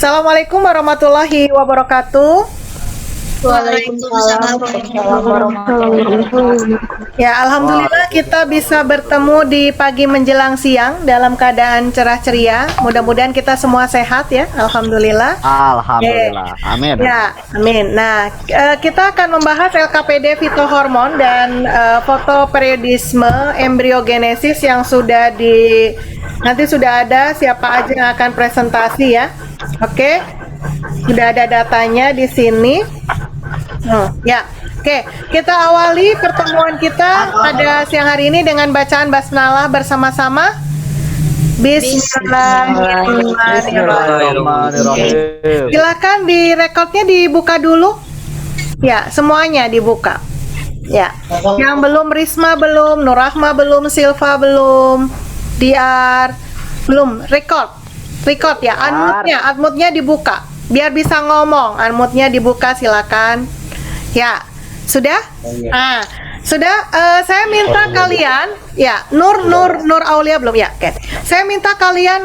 Assalamualaikum warahmatullahi wabarakatuh. Waalaikumsalam warahmatullahi wabarakatuh. Ya, alhamdulillah kita bisa bertemu di pagi menjelang siang dalam keadaan cerah ceria. Mudah-mudahan kita semua sehat ya. Alhamdulillah. Alhamdulillah. Amin. Ya, amin. Nah, kita akan membahas LKPD fitohormon dan fotoperiodisme embriogenesis yang nanti sudah ada siapa aja yang akan presentasi ya. Oke. Sudah ada datanya di sini. Ya, oke. Kita awali pertemuan kita pada siang hari ini dengan bacaan basmalah bersama-sama. Bismillahirrahmanirrahim. Silakan rekodnya dibuka dulu. Ya, semuanya dibuka. Ya, yang belum Risma belum, Nurrahma belum, Silva belum, Diar belum. Record ya. Unmute-nya dibuka. Biar bisa ngomong, unmute-nya dibuka, silakan. Ya, sudah? Sudah. Saya minta kalian, ya, Nur Aulia belum ya? Oke. Saya minta kalian,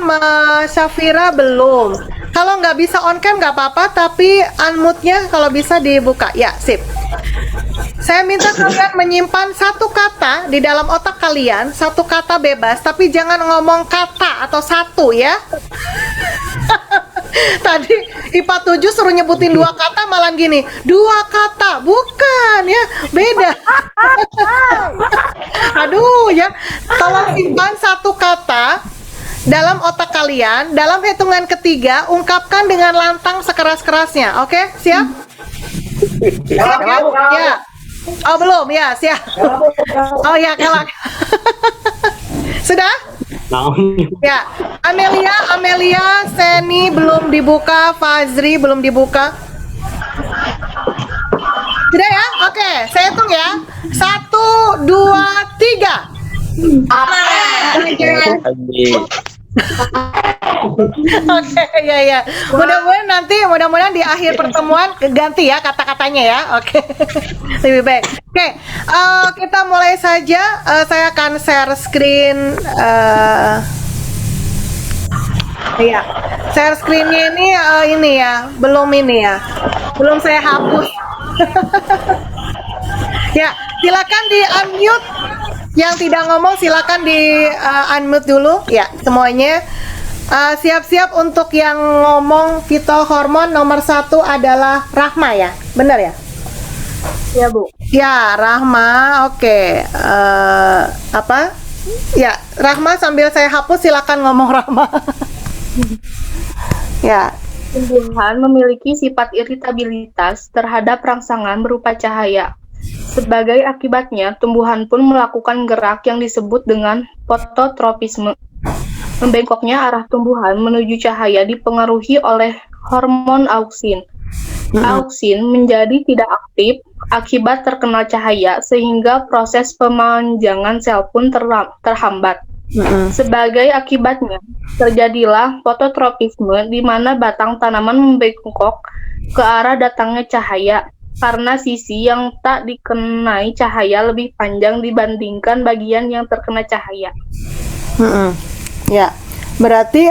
Syafira belum. Kalau nggak bisa on cam nggak apa-apa, tapi unmute-nya kalau bisa dibuka. Ya, sip. Saya minta kalian menyimpan satu kata di dalam otak kalian, satu kata bebas, tapi jangan ngomong kata atau satu ya. Tadi IPA 7 suruh nyebutin dua kata malah gini, dua kata, bukan ya, beda. Aduh ya, tolong simpan satu kata dalam otak kalian, dalam hitungan ketiga, ungkapkan dengan lantang sekeras-kerasnya, oke? Siap? Siap ya? Ya. Oh belum, ya siap. Oh ya, kelak. Sudah? Ya, Amelia, Seni belum dibuka, Fazri belum dibuka. Sudah ya? Oke, saya hitung ya. 1, 2, 3. Oke, ya. Mudah-mudahan di akhir pertemuan ganti ya kata-katanya ya. Oke. Lebih baik. Oke, kita mulai saja. Saya akan share screen. Iya, share screennya ini ya, belum saya hapus. Ya, silakan di unmute. Yang tidak ngomong silakan di unmute dulu. Ya, semuanya. Siap-siap untuk yang ngomong fitohormon nomor 1 adalah Rahma ya, benar ya? Ya Bu. Ya, Rahma, oke. Apa? Ya, Rahma sambil saya hapus silakan ngomong Rahma. Ya. Tumbuhan memiliki sifat iritabilitas terhadap rangsangan berupa cahaya. Sebagai akibatnya, tumbuhan pun melakukan gerak yang disebut dengan fototropisme. Membengkoknya arah tumbuhan menuju cahaya dipengaruhi oleh hormon auksin. Auksin menjadi tidak aktif akibat terkena cahaya sehingga proses pemanjangan sel pun terhambat. Sebagai akibatnya, terjadilah fototropisme di mana batang tanaman membengkok ke arah datangnya cahaya karena sisi yang tak dikenai cahaya lebih panjang dibandingkan bagian yang terkena cahaya. Ya, berarti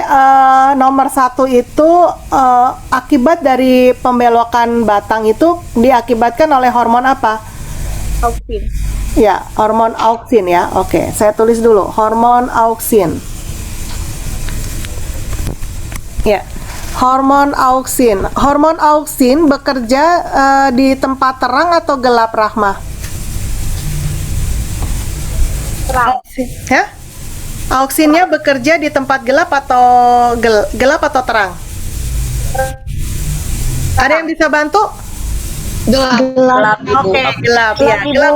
nomor 1 itu akibat dari pembelokan batang itu diakibatkan oleh hormon apa? Auksin. Ya, hormon auksin ya. Oke, saya tulis dulu, hormon auksin. Ya, hormon auksin. Hormon auksin bekerja di tempat terang atau gelap, Rahma? Terang. Ya? Auksinnya bekerja di tempat gelap atau gelap atau terang? Ada yang bisa bantu? Gelap. Oke, gelap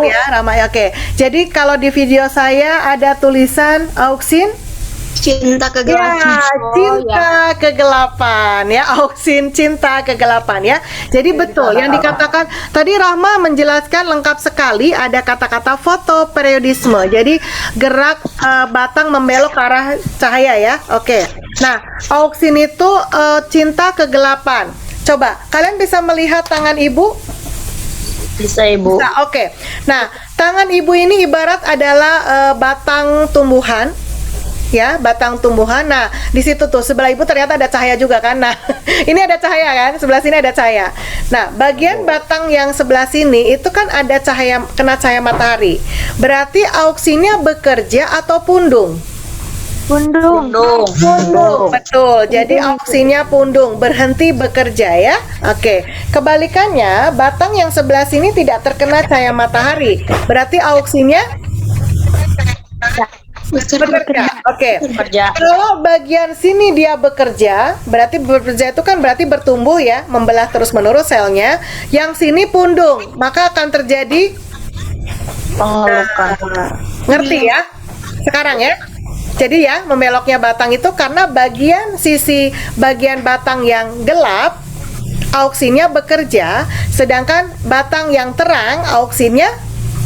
ya, Rama. Oke. Jadi kalau di video saya ada tulisan auksin Cinta kegelapan. Ya, cinta kegelapan ya, auksin cinta kegelapan ya. Jadi betul yang dikatakan tadi Rahma menjelaskan lengkap sekali, ada kata-kata fotoperiodisme. Jadi gerak batang membelok ke arah cahaya ya. Oke. Nah, auksin itu cinta kegelapan. Coba kalian bisa melihat tangan ibu? Bisa Ibu. Nah, oke. Nah, tangan ibu ini ibarat adalah batang tumbuhan. Ya, batang tumbuhan. Nah, di situ tuh sebelah ibu ternyata ada cahaya juga kan. Nah, Ini ada cahaya kan? Sebelah sini ada cahaya. Nah, bagian batang yang sebelah sini itu kan ada cahaya, kena cahaya matahari. Berarti auksinnya bekerja atau pundung? Pundung. Pundung, betul. Jadi auksinnya pundung, berhenti bekerja ya. Oke. Kebalikannya, batang yang sebelah sini tidak terkena cahaya matahari. Berarti auksinnya bekerja. Oke. Bekerja. Kalau bagian sini dia bekerja, berarti bekerja itu kan berarti bertumbuh ya, membelah terus-menerus selnya. Yang sini pundung, maka akan terjadi Pengelukan. ngerti ya? Sekarang ya. Jadi ya, membeloknya batang itu karena sisi bagian batang yang gelap auksinnya bekerja, sedangkan batang yang terang auksinnya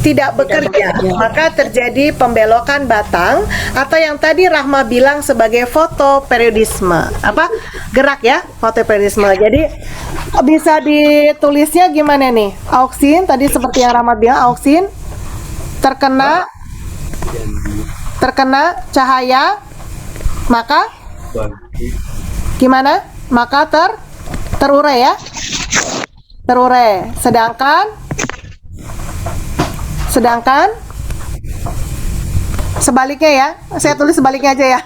tidak bekerja. Maka terjadi pembelokan batang atau yang tadi Rahma bilang sebagai fotoperiodisme. Apa? Gerak ya, fotoperiodisme. Jadi bisa ditulisnya gimana nih? Auksin tadi seperti yang Rahma bilang, auksin terkena cahaya, maka gimana? Maka terurai ya, terurai. Sedangkan sebaliknya ya, saya tulis sebaliknya aja ya.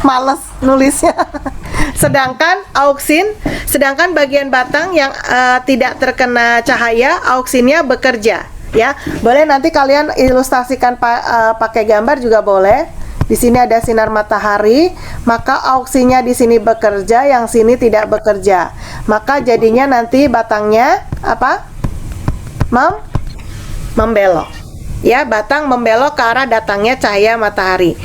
Males nulisnya. Sedangkan bagian batang yang tidak terkena cahaya, auksinnya bekerja. Ya, boleh nanti kalian ilustrasikan pakai gambar juga boleh. Di sini ada sinar matahari, maka auksinya di sini bekerja, yang sini tidak bekerja. Maka jadinya nanti batangnya apa? Membelok. Ya, batang membelok ke arah datangnya cahaya matahari.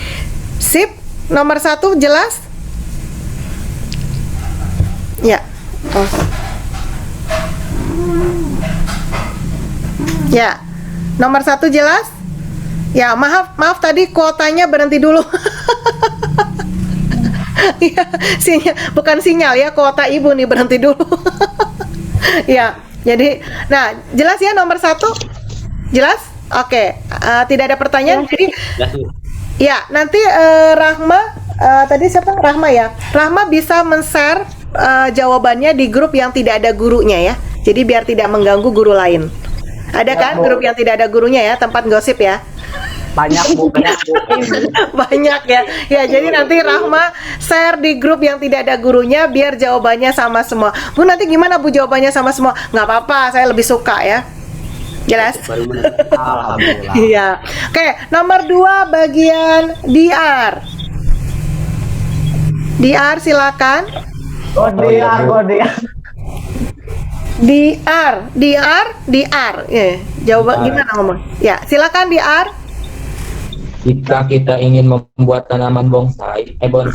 Sip, nomor 1 jelas? Ya. Oh. Ya, nomor 1 jelas? Ya, maaf tadi kuotanya berhenti dulu. Ya, bukan sinyal ya, kuota ibu nih berhenti dulu. Ya, jadi, nah jelas ya nomor 1? Jelas? Oke, tidak ada pertanyaan. Jadi, ya nanti Rahma, tadi siapa? Rahma ya. Rahma bisa men-share jawabannya di grup yang tidak ada gurunya ya. Jadi biar tidak mengganggu guru lain. Ada kan grup yang tidak ada gurunya ya, tempat gosip ya? Banyak Bu. Banyak ya. Ya, jadi nanti Rahma share di grup yang tidak ada gurunya biar jawabannya sama semua. Bu, nanti gimana Bu jawabannya sama semua? Nggak apa-apa, saya lebih suka ya. Jelas? Alhamdulillah. Iya. Oke, nomor 2 bagian DR. DR silakan. DR. Ya, jawab gimana ngomong? Ya, silakan DR. Jika kita ingin membuat tanaman bonsai, apa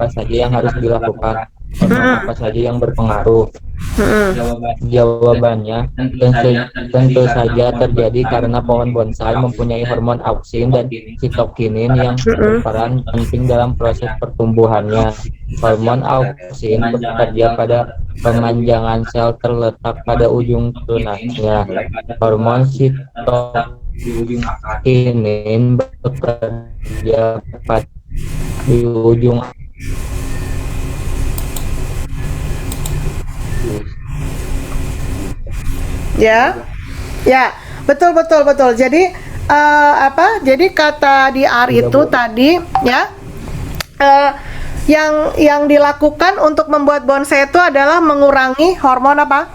saja yang harus dilakukan? Apa saja yang berpengaruh? Jawabannya tentu saja terjadi karena pohon bonsai mempunyai hormon auksin dan sitokinin yang berperan penting dalam proses pertumbuhannya. Hormon auksin bekerja pada pemanjangan sel terletak pada ujung tunasnya. Hormon sitokinin bekerja di ujung Ya, betul. Jadi Jadi kata DR itu tadi ya, yang dilakukan untuk membuat bonsai itu adalah mengurangi hormon apa?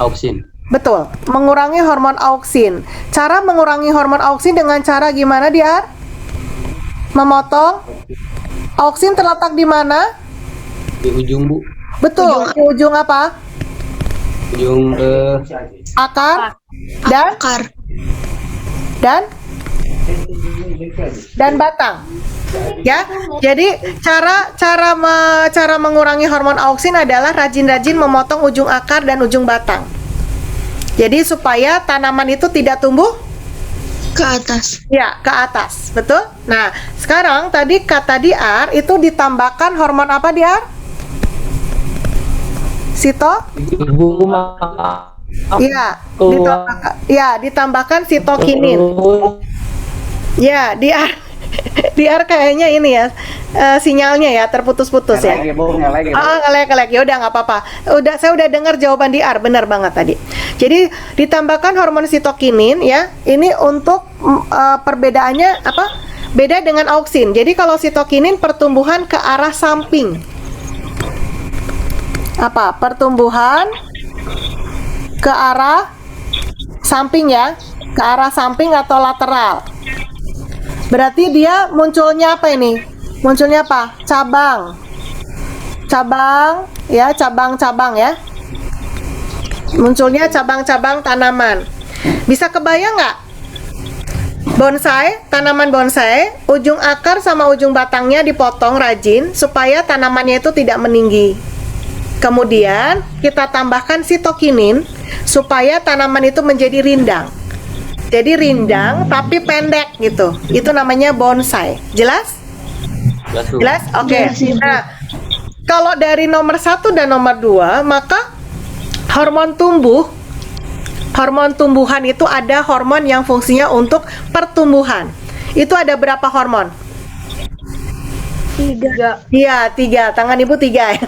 Auksin. Betul, mengurangi hormon auksin. Cara mengurangi hormon auksin dengan cara gimana, DR? Memotong. Auksin terletak di mana? Di ujung, Bu. Betul, di ujung apa? Ujung Akar dan batang. Ya, jadi cara mengurangi hormon auksin adalah rajin-rajin memotong ujung akar dan ujung batang. Jadi supaya tanaman itu tidak tumbuh ke atas. Ya, ke atas, betul. Nah, sekarang tadi kata DR itu ditambahkan hormon apa, DR? Ditambahkan sitokinin. Ya, DR kayaknya ini ya. sinyalnya ya, terputus-putus ya. Ngelek. Ya udah nggak apa-apa. Saya udah dengar jawaban di R, benar banget tadi. Jadi ditambahkan hormon sitokinin ya. Ini untuk perbedaannya apa? Beda dengan auksin. Jadi kalau sitokinin pertumbuhan ke arah samping. Apa? Pertumbuhan ke arah samping ya, ke arah samping atau lateral. Berarti dia munculnya apa ini? Munculnya apa? Cabang ya, cabang-cabang ya. Munculnya cabang-cabang tanaman. Bisa kebayang nggak? Bonsai, tanaman bonsai, ujung akar sama ujung batangnya dipotong rajin supaya tanamannya itu tidak meninggi. Kemudian kita tambahkan sitokinin supaya tanaman itu menjadi rindang. Jadi rindang tapi pendek gitu. Itu namanya bonsai. Jelas? Jelas? Oke. Nah, kalau dari nomor 1 dan nomor 2, maka hormon tumbuhan itu ada hormon yang fungsinya untuk pertumbuhan. Itu ada berapa hormon? 3. Iya, 3. Tangan ibu 3 ya.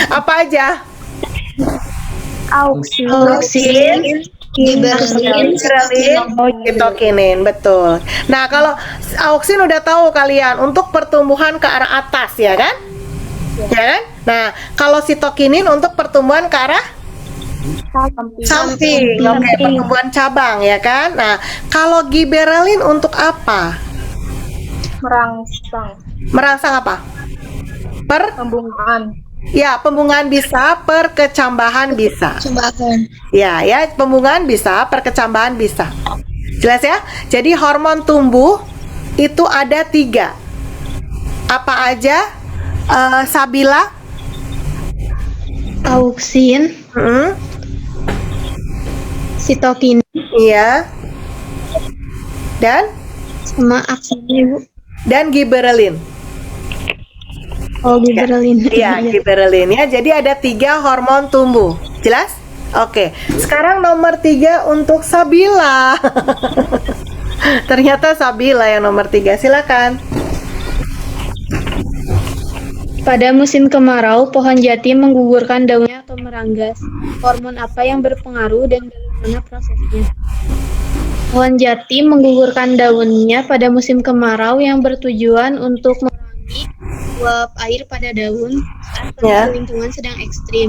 Apa aja? Auksin, giberelin, sitokinin, betul. Nah, kalau auksin udah tahu kalian untuk pertumbuhan ke arah atas ya kan? Ya kan? Nah, kalau sitokinin untuk pertumbuhan ke arah samping. Oke, pertumbuhan cabang ya kan? Nah, kalau giberelin untuk apa? Merangsang apa? Pembungaan. Ya, pembungaan bisa, perkecambahan bisa. Ya, pembungaan bisa, perkecambahan bisa. Jelas ya? Jadi hormon tumbuh itu ada 3. Apa aja? Sabila, Auksin, sitokin, iya. Dan sama aksinnya Ibu. dan giberelin. Oh, giberelin. Iya, giberelin ya. Jadi ada 3 hormon tumbuh. Jelas? Oke. Sekarang nomor 3 untuk Sabila. Ternyata Sabila yang nomor 3. Silakan. Pada musim kemarau, pohon jati menggugurkan daunnya atau meranggas. Hormon apa yang berpengaruh dan bagaimana prosesnya? Pohon jati menggugurkan daunnya pada musim kemarau yang bertujuan untuk mengurangi uap air pada daun saat kondisi lingkungan sedang ekstrim.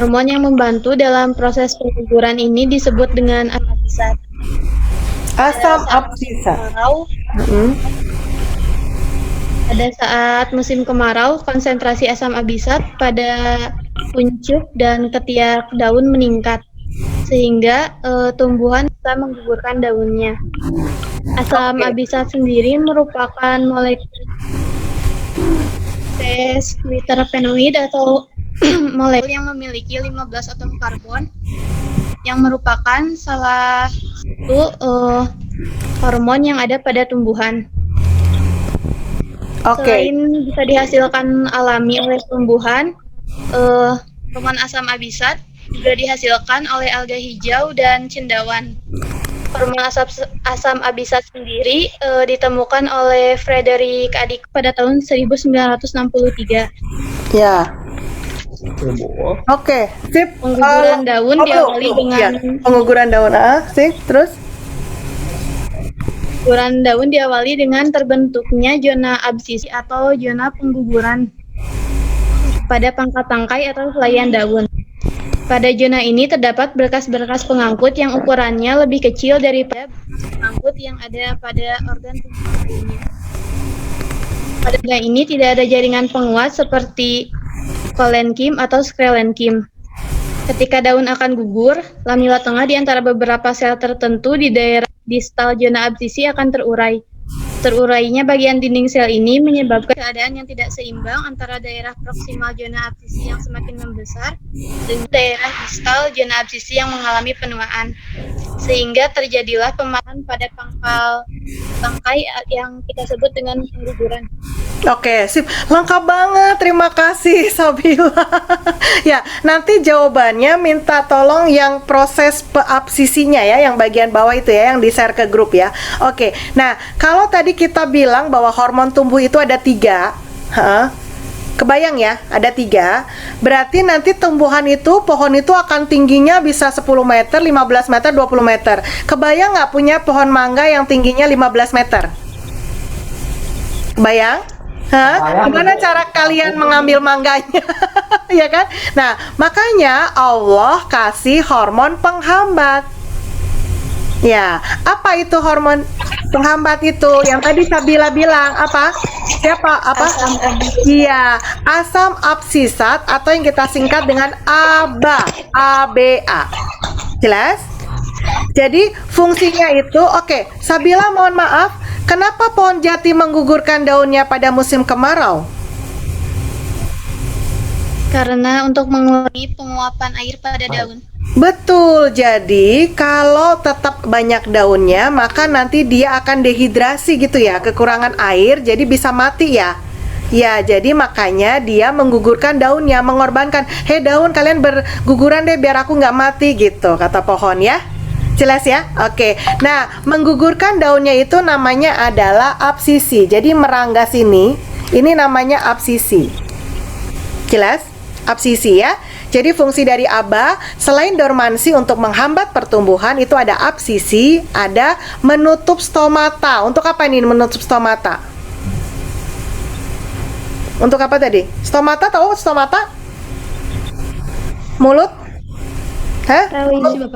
Hormon yang membantu dalam proses pengguguran ini disebut dengan asam absat. Asam absisat. Pada saat musim kemarau, konsentrasi asam abisat pada kuncup dan ketiak daun meningkat, sehingga tumbuhan bisa menggugurkan daunnya. Asam abisat sendiri merupakan molekul terpenoid atau molekul yang memiliki 15 atom karbon, yang merupakan salah satu hormon yang ada pada tumbuhan. Selain bisa dihasilkan alami oleh tumbuhan, hormon asam abisat juga dihasilkan oleh alga hijau dan cendawan. Hormon asam abisat sendiri ditemukan oleh Frederick Adik pada tahun 1963. Ya. Oke, sip. Pengguguran daun diawali dengan pengguguran daun. Sip. Terus? Pengguguran daun diawali dengan terbentuknya zona absisi atau zona pengguguran pada pangkat tangkai atau helaian daun. Pada zona ini terdapat berkas-berkas pengangkut yang ukurannya lebih kecil daripada pengangkut yang ada pada organ tumbuhan lainnya. Pada zona ini tidak ada jaringan penguat seperti kolenkim atau sklerenkim. Ketika daun akan gugur, lamela tengah di antara beberapa sel tertentu di daerah distal zona absisi akan terurai. Terurainya bagian dinding sel ini menyebabkan keadaan yang tidak seimbang antara daerah proksimal zona absisi yang semakin membesar dan daerah distal zona absisi yang mengalami penuaan. Sehingga terjadilah pematahan pada pangkal tangkai yang kita sebut dengan pengguguran. Oke, sip. Lengkap banget. Terima kasih, Sabila. Ya, nanti jawabannya minta tolong yang proses absisinya ya, yang bagian bawah itu ya, yang di-share ke grup ya. Oke, nah kalau tadi kita bilang bahwa hormon tumbuh itu ada 3, kebayang ya, ada 3. Berarti nanti tumbuhan itu, pohon itu akan tingginya bisa 10 meter, 15 meter, 20 meter. Kebayang nggak punya pohon mangga yang tingginya 15 meter? Kebayang? Gimana cara kalian mengambil mangganya? Ya kan? Nah, makanya Allah kasih hormon penghambat. Ya, apa itu hormon penghambat itu? Yang tadi Sabila bilang apa? Siapa? Apa? Iya, asam absisat atau yang kita singkat dengan ABA. ABA. Jelas? Jadi fungsinya itu, oke, Sabila mohon maaf, kenapa pohon jati menggugurkan daunnya pada musim kemarau? Karena untuk mengurangi penguapan air pada daun. Betul, jadi kalau tetap banyak daunnya, maka nanti dia akan dehidrasi gitu ya, kekurangan air, jadi bisa mati ya. Ya, jadi makanya dia menggugurkan daunnya, mengorbankan, hei daun kalian berguguran deh biar aku nggak mati gitu, kata pohon ya. Jelas ya? Oke. Nah, menggugurkan daunnya itu namanya adalah absisi. Jadi merangga sini, ini namanya absisi. Jelas? Absisi ya. Jadi fungsi dari ABA selain dormansi untuk menghambat pertumbuhan, itu ada absisi, ada menutup stomata. Untuk apa ini menutup stomata? Untuk apa tadi? Stomata, tahu stomata? Mulut? Hah?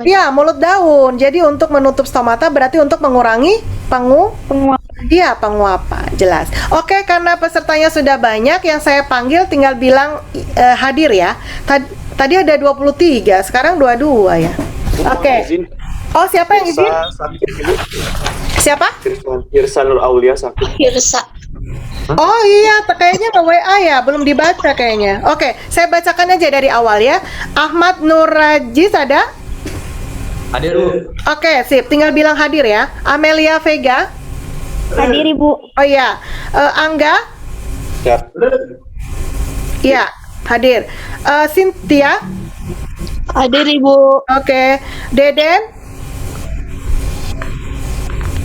Iya, mulut daun. Jadi untuk menutup stomata berarti untuk mengurangi penguapan. Iya, penguapan. Jelas. Oke, karena pesertanya sudah banyak, yang saya panggil tinggal bilang hadir ya. Tadi ada 23, sekarang 22 ya. Oke. Oh, siapa yang izin? Siapa? Hirsa Nur Aulia sakit. Hirsa. Oh iya, kayaknya WA ya, belum dibaca kayaknya. Oke, saya bacakan aja dari awal ya. Ahmad Nur Rajiz ada? Hadir, Bu. Oke, sip. Tinggal bilang hadir ya. Amelia Vega? Hadir, Ibu. Oh iya. Angga? Siap. Iya, hadir. Cynthia? Hadir, Ibu. Oke. Deden?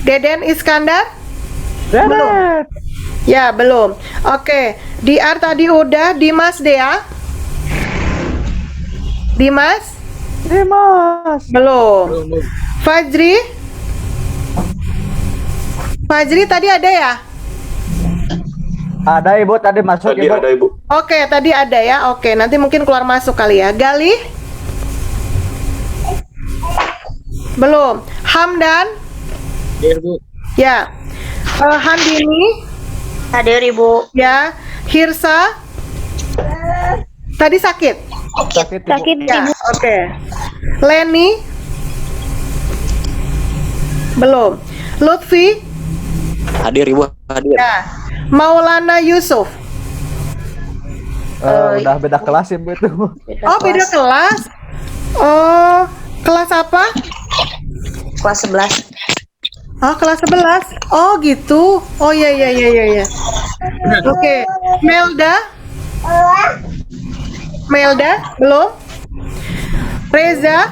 Deden Iskandar? Belum. Ya, belum. Oke. DR tadi udah. Dimas Dea? Dimas? Belum. Fajri? Fajri tadi ada ya? Ada Ibu, tadi masuk Tadi Ibu. ada Ibu. Oke, tadi ada ya. Oke, nanti mungkin keluar masuk kali ya. Galih? Belum. Hamdan? Hadir, Bu. Ya. Handini? Hadir Ibu. Ya. Hirsa? Tadi sakit? Sakit Ibu. Sakit, Ya, Ibu. oke. Leni? Belum. Lutfi? Hadir, Ibu. Hadir. Ya. Maulana Yusuf? Udah beda kelas Ibu itu. Oh, beda kelas? Oh, kelas apa? Kelas 11. Oh, kelas 11. Oh, gitu. Oh, iya. Oke. Melda? Melda? Belum? Reza?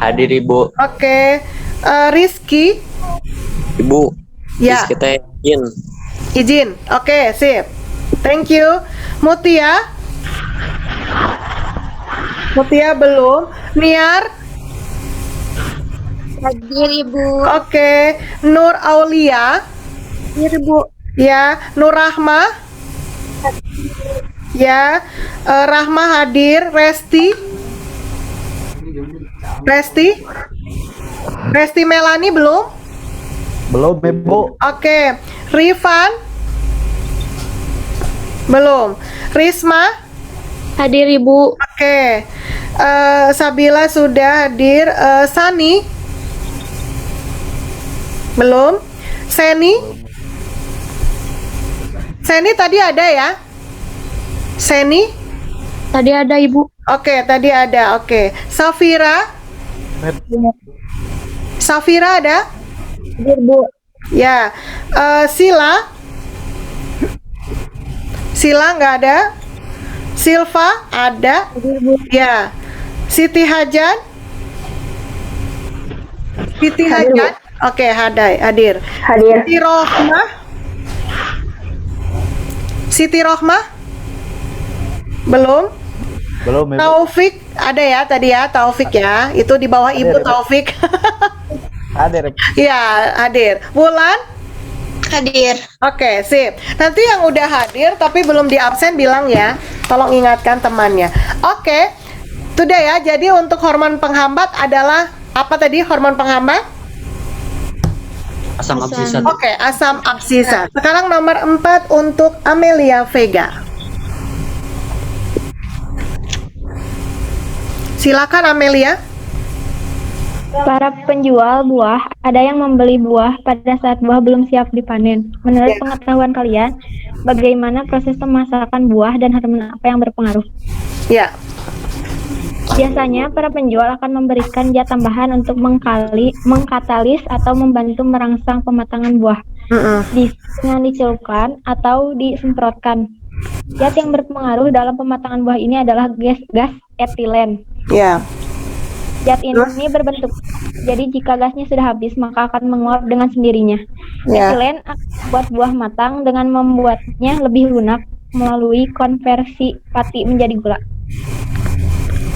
Hadir, Ibu. Oke. Rizky? Ibu. Ya. Kita izin. Izin. Oke, sip. Thank you. Mutia? Mutia belum. Niar? Hadir, Ibu. Oke. Nur Aulia? Hadir, Bu. Ya. Nur Rahma? Ya. Rahma hadir. Resti? Resti? Resti Melani belum? Belum Ibu. Oke. Rifan? Belum. Risma? Hadir, Ibu. Oke. Sabila sudah hadir. Sani? Belum. Seni? Seni tadi ada ya? Seni? Tadi ada, Ibu. Oke, tadi ada. Oke. Safira? Safira ada? Hadir, Bu. Ya. Sila? Sila nggak ada? Silva ada? Ya. Siti Hajan? Siti Hajan? Oke, hadir. Hadir. Siti Rohmah? Siti Rohmah? Belum? Belum Ibu. Taufik ada ya tadi ya, Taufik ya. Itu di bawah Ibu Hadir. Taufik. Hadir. Ya, hadir. Wulan? Hadir. Oke, sip. Nanti yang udah hadir tapi belum di absen bilang ya. Tolong ingatkan temannya. Oke. Sudah ya. Jadi untuk hormon penghambat adalah apa tadi hormon penghambat? Asam absisat. Oke, asam absisat. Sekarang nomor 4 untuk Amelia Vega. Silakan Amelia. Para penjual buah ada yang membeli buah pada saat buah belum siap dipanen. Menurut pengetahuan kalian, bagaimana proses pemasakan buah dan hormon apa yang berpengaruh? Ya. Biasanya para penjual akan memberikan zat tambahan untuk mengkatalis atau membantu merangsang pematangan buah. Dengan dicelupkan atau disemprotkan. Zat yang berpengaruh dalam pematangan buah ini adalah gas etilen. Ya. Zat ini berbentuk. Jadi jika gasnya sudah habis maka akan menguap dengan sendirinya. Ya. Etilen akan membuat buah matang dengan membuatnya lebih lunak melalui konversi pati menjadi gula.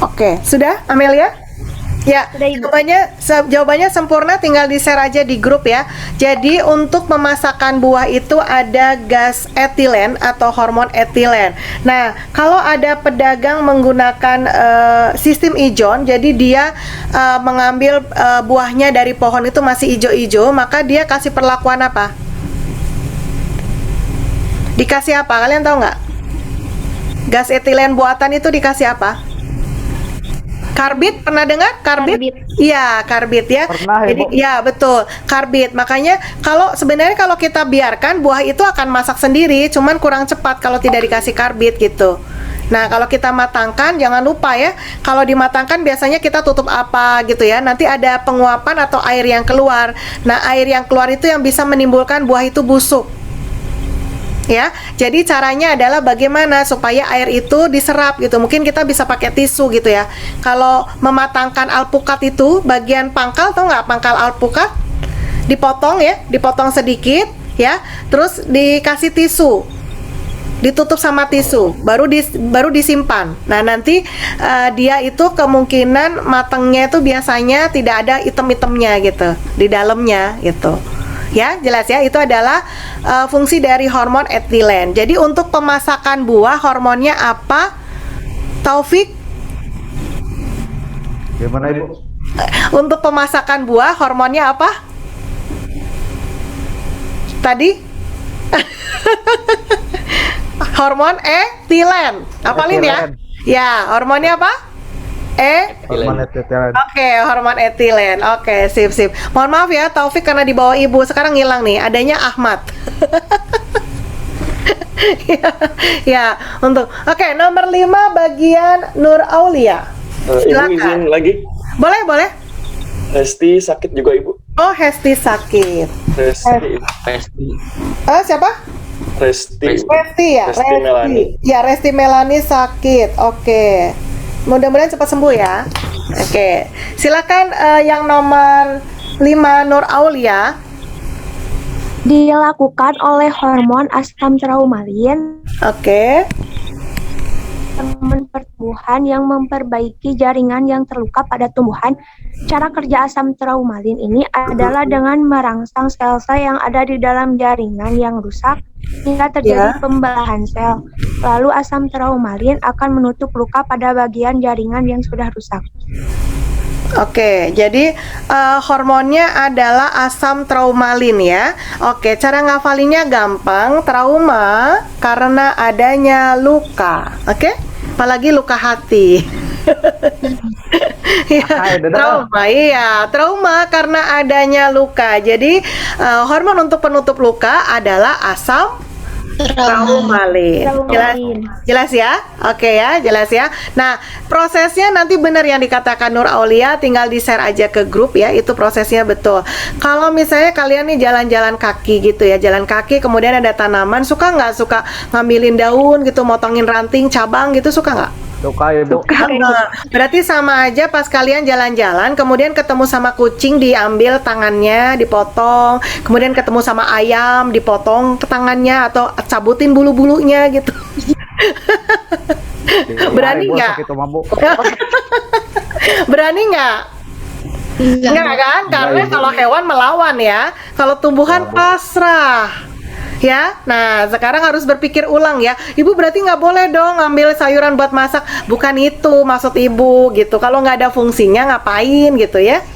Oke, sudah Amelia? Ya, Sudah, Ibu. jawabannya sempurna, tinggal di-share aja di grup ya. Jadi untuk pemasakan buah itu ada gas etilen atau hormon etilen. Nah, kalau ada pedagang menggunakan sistem ijon, jadi dia mengambil buahnya dari pohon itu masih ijo-ijo, maka dia kasih perlakuan apa? Dikasih apa? Kalian tahu nggak? Gas etilen buatan itu dikasih apa? Karbit, pernah dengar karbit? Iya, karbit ya. Pernah, Jadi, Ibu. ya betul, karbit. Makanya sebenarnya kalau kita biarkan buah itu akan masak sendiri, cuman kurang cepat kalau tidak dikasih karbit gitu. Nah, kalau kita matangkan jangan lupa ya, kalau dimatangkan biasanya kita tutup apa gitu ya. Nanti ada penguapan atau air yang keluar. Nah, air yang keluar itu yang bisa menimbulkan buah itu busuk. Ya, jadi caranya adalah bagaimana supaya air itu diserap gitu. Mungkin kita bisa pakai tisu gitu ya. Kalau mematangkan alpukat itu bagian pangkal, tau nggak pangkal alpukat? Dipotong ya, dipotong sedikit ya. Terus dikasih tisu, ditutup sama tisu, baru disimpan. Nah nanti dia itu kemungkinan matangnya itu biasanya tidak ada item-itemnya gitu di dalamnya gitu. Ya, jelas ya, itu adalah fungsi dari hormon etilen. Jadi untuk pemasakan buah hormonnya apa? Taufik? Gimana Ibu? Untuk pemasakan buah hormonnya apa? Tadi? Hormon etilen. Apalin ya? Etilen. Ya, hormonnya apa? Hormon etilen. Oke, hormon etilen. Oke, sip. Mohon maaf ya, Taufik karena di bawah Ibu sekarang hilang nih. Adanya Ahmad. ya, Oke, nomor 5 bagian Nur Aulia. Ibu Silakan. izin lagi. Boleh. Hesti sakit juga Ibu. Oh, Hesti sakit. Resti. Siapa? Resti. Resti ya. Resti Melani. Ya, Resti Melani sakit. Oke. Mudah-mudahan cepat sembuh ya. Oke. Silakan yang nomor 5 Nur Aulia. Dilakukan oleh hormon asam traumalin, Oke. hormon pertumbuhan yang memperbaiki jaringan yang terluka pada tumbuhan. Cara kerja asam traumalin ini adalah dengan merangsang sel-sel yang ada di dalam jaringan yang rusak hingga terjadi pembelahan sel. Lalu asam traumalin akan menutup luka pada bagian jaringan yang sudah rusak. Oke, jadi hormonnya adalah asam traumalin ya. Oke, cara ngafalinnya gampang. Trauma karena adanya luka. Oke, apalagi luka hati. Ya, trauma karena adanya luka. Jadi hormon untuk penutup luka adalah asam Traumalin. Jelas ya? Oke ya, jelas ya. Nah, prosesnya nanti benar yang dikatakan Nur Aulia, tinggal di-share aja ke grup ya, itu prosesnya betul. Kalau misalnya kalian nih jalan-jalan kaki gitu ya, jalan kaki kemudian ada tanaman, suka nggak suka ngambilin daun gitu, motongin ranting, cabang gitu, suka nggak? Suka Ibu. Nah, berarti sama aja pas kalian jalan-jalan, kemudian ketemu sama kucing, diambil tangannya, dipotong, kemudian ketemu sama ayam, dipotong ke tangannya atau cabutin bulu-bulunya gitu. Berani Bu, nggak? sakit mah, Bu. Berani nggak? Nggak kan? Karena kalau hewan melawan ya, kalau tumbuhan pasrah. Ya, nah sekarang harus berpikir ulang ya. Ibu berarti nggak boleh dong ngambil sayuran buat masak. Bukan itu maksud ibu gitu. Kalau nggak ada fungsinya ngapain gitu ya?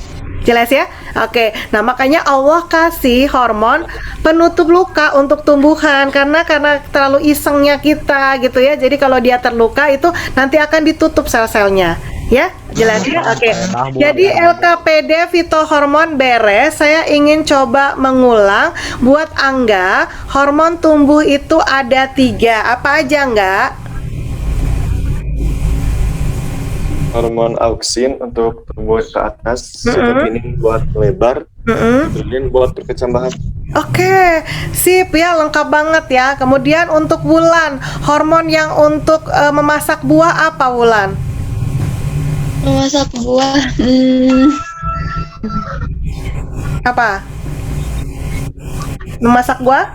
Jelas ya? Oke. Nah makanya Allah kasih hormon penutup luka untuk tumbuhan karena terlalu isengnya kita gitu ya. Jadi kalau dia terluka itu nanti akan ditutup sel-selnya. Ya, jelas ya? Oke. Jadi LKPD fitohormon beres. Saya ingin coba mengulang. Buat Angga, hormon tumbuh itu ada 3. Apa aja, Angga? Hormon auksin untuk tumbuh ke atas, sitokin buat lebar, kemudian buat perkecambahan. Oke, sip ya, lengkap banget ya. Kemudian untuk Wulan, hormon yang untuk memasak buah apa, Wulan? Memasak buah. Apa? Memasak buah?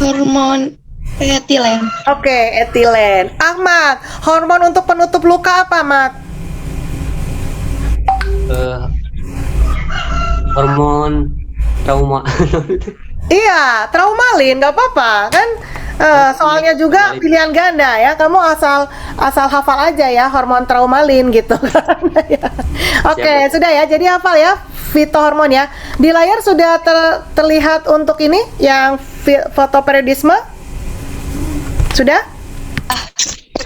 Hormon etilen. Oke, etilen. Ahmad, hormon untuk penutup luka apa, Ahmad? Hormon trauma. Iya, traumalin, nggak apa-apa kan? Soalnya juga pilihan ganda ya. Kamu asal hafal aja ya hormon traumalin gitu kan. Oke, sudah ya. Jadi hafal ya fitohormon ya. Di layar sudah terlihat untuk ini yang fotoperiodisme? Sudah?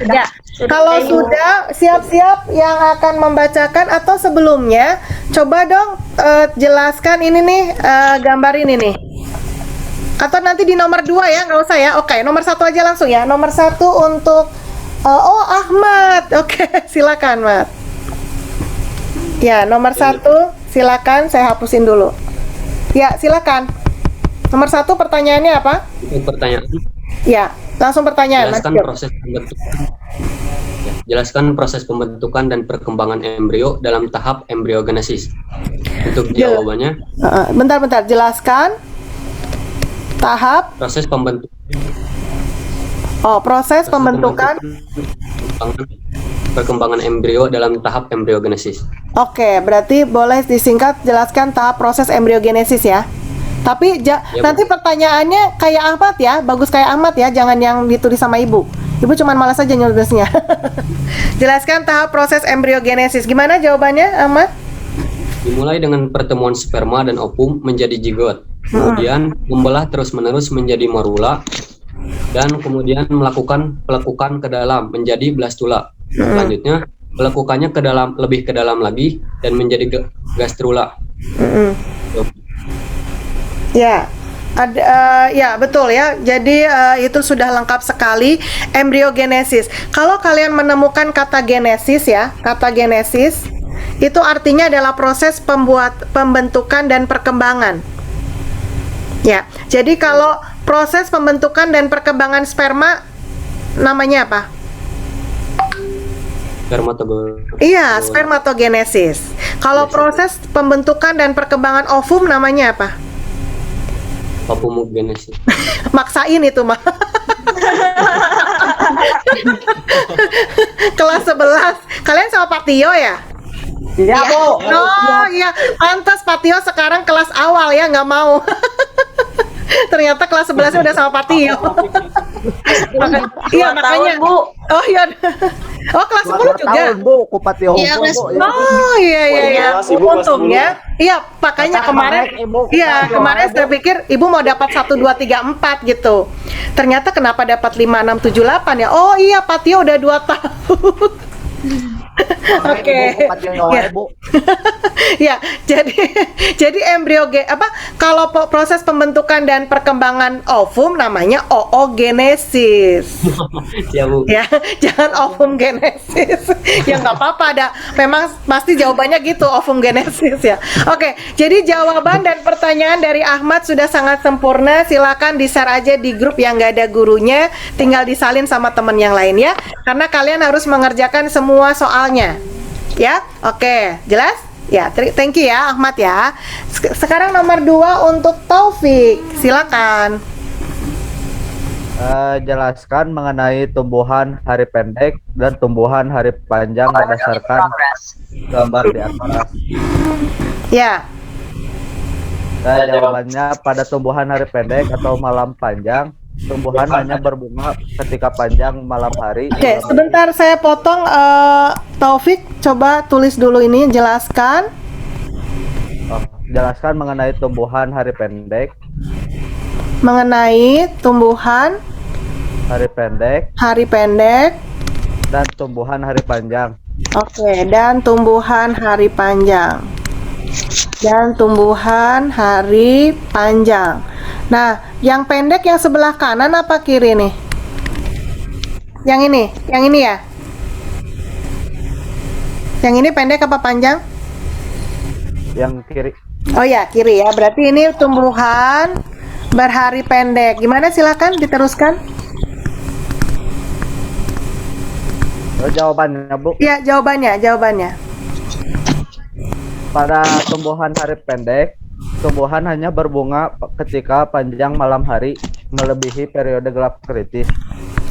Ya. Kalau sudah, siap-siap yang akan membacakan atau sebelumnya, coba dong jelaskan ini nih, gambar ini nih. Atau nanti di nomor 2 ya, nggak usah ya. Oke, nomor 1 aja langsung ya. Nomor 1 untuk Ahmad. Oke, silakan, Mat. Ya, nomor 1 silakan, saya hapusin dulu. Ya, silakan. Nomor 1 pertanyaannya apa? Pertanyaan. Ya, langsung pertanyaan. Jelaskan proses pembentukan. Jelaskan proses pembentukan dan perkembangan embrio dalam tahap embriogenesis. Untuk jawabannya. Bentar, jelaskan tahap proses pembentukan. Proses pembentukan. Perkembangan embrio dalam tahap embriogenesis. Oke, berarti boleh disingkat jelaskan tahap proses embriogenesis ya. Tapi nanti pertanyaannya kayak Ahmad ya, bagus kayak Ahmad ya, jangan yang ditulis sama Ibu. Ibu cuman malas aja nulisnya. Jelaskan tahap proses embriogenesis. Gimana jawabannya, Ahmad? Dimulai dengan pertemuan sperma dan ovum menjadi zigot. Kemudian membelah terus-menerus menjadi morula dan kemudian melakukan pelekukan ke dalam menjadi blastula. Selanjutnya pelekukannya lebih ke dalam lagi dan menjadi gastrula. Ya, ya betul ya. Jadi itu sudah lengkap sekali embriogenesis. Kalau kalian menemukan kata genesis ya, kata genesis itu artinya adalah proses pembentukan dan perkembangan. Ya, jadi kalau proses pembentukan dan perkembangan sperma namanya apa? Spermatogenesis. Iya, spermatogenesis. Kalau proses pembentukan dan perkembangan ovum namanya apa? Ovumogenesis. Maksain itu mah. Kelas 11. Kalian sama Pak Tio ya? Iya, Bu. Oh iya, pantas Pak Tio sekarang kelas awal ya, nggak mau. Ternyata kelas 11 udah sama Pak Tio. Iya makanya. Bu. Oh iya. Oh kelas 10 juga. Tahun, Bu, Kupati Hongkong, Iya, kelas Bu. Oh iya. Ibu kelas Untungnya. Iya, makanya kemarin. Iya, kemarin saya pikir Ibu mau dapat 1 2 3 4 gitu. Ternyata kenapa dapat 5 6 7 8 ya? Oh iya, Pak Tio udah 2 tahun. Oke. Bu, kupati Ya. wae, Bu. Ya, jadi kalau proses pembentukan dan perkembangan ovum namanya oogenesis. Ya Bu. Ya, jangan ovum genesis. Ya nggak apa-apa, ada. Memang pasti jawabannya gitu, ovum genesis ya. Oke, jadi jawaban dan pertanyaan dari Ahmad sudah sangat sempurna. Silakan di-share aja di grup yang nggak ada gurunya, tinggal disalin sama teman yang lain ya. Karena kalian harus mengerjakan semua soalnya. Ya, oke, jelas? Ya, thank you ya Ahmad ya. Sekarang nomor 2 untuk Taufik, silakan. Jelaskan mengenai tumbuhan hari pendek dan tumbuhan hari panjang berdasarkan gambar di atas. Ya, Jawabannya pada tumbuhan hari pendek atau malam panjang, tumbuhan hanya berbunga ketika panjang malam hari. oke, sebentar saya potong. Taufik, coba tulis dulu ini, jelaskan. Jelaskan mengenai tumbuhan hari pendek, Mengenai tumbuhan hari pendek, dan tumbuhan hari panjang. Oke, dan tumbuhan hari panjang. Nah, yang pendek yang sebelah kanan apa kiri nih? Yang ini ya? Yang ini pendek apa panjang? Yang kiri. Oh ya, kiri ya. Berarti ini tumbuhan berhari pendek. Gimana, silakan diteruskan? Jawabannya, Bu. Ya, jawabannya. Pada tumbuhan hari pendek, tumbuhan hanya berbunga ketika panjang malam hari melebihi periode gelap kritis.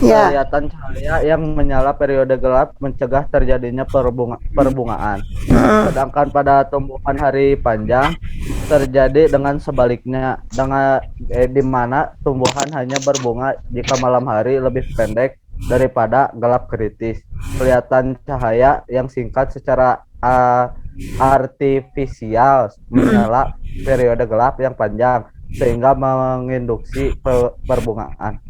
Ya. Kelihatan cahaya yang menyala periode gelap mencegah terjadinya perbungaan. Sedangkan pada tumbuhan hari panjang terjadi dengan sebaliknya, di mana tumbuhan hanya berbunga jika malam hari lebih pendek daripada gelap kritis. Kelihatan cahaya yang singkat secara artifisial menyala periode gelap yang panjang sehingga menginduksi perbungaan.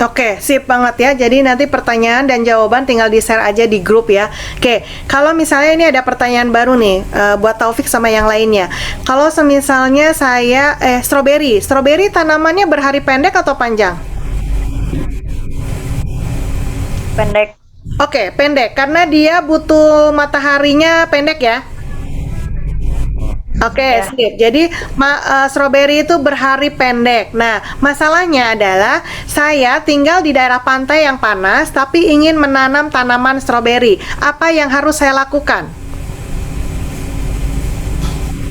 Oke, sip banget ya. Jadi nanti pertanyaan dan jawaban tinggal di-share aja di grup ya. Oke, kalau misalnya ini ada pertanyaan baru nih buat Taufik sama yang lainnya. Kalau semisalnya saya stroberi tanamannya berhari pendek atau panjang? Pendek. Oke, pendek karena dia butuh mataharinya pendek ya. Oke, sip. Jadi stroberi itu berhari pendek. Nah, masalahnya adalah saya tinggal di daerah pantai yang panas tapi ingin menanam tanaman stroberi. Apa yang harus saya lakukan?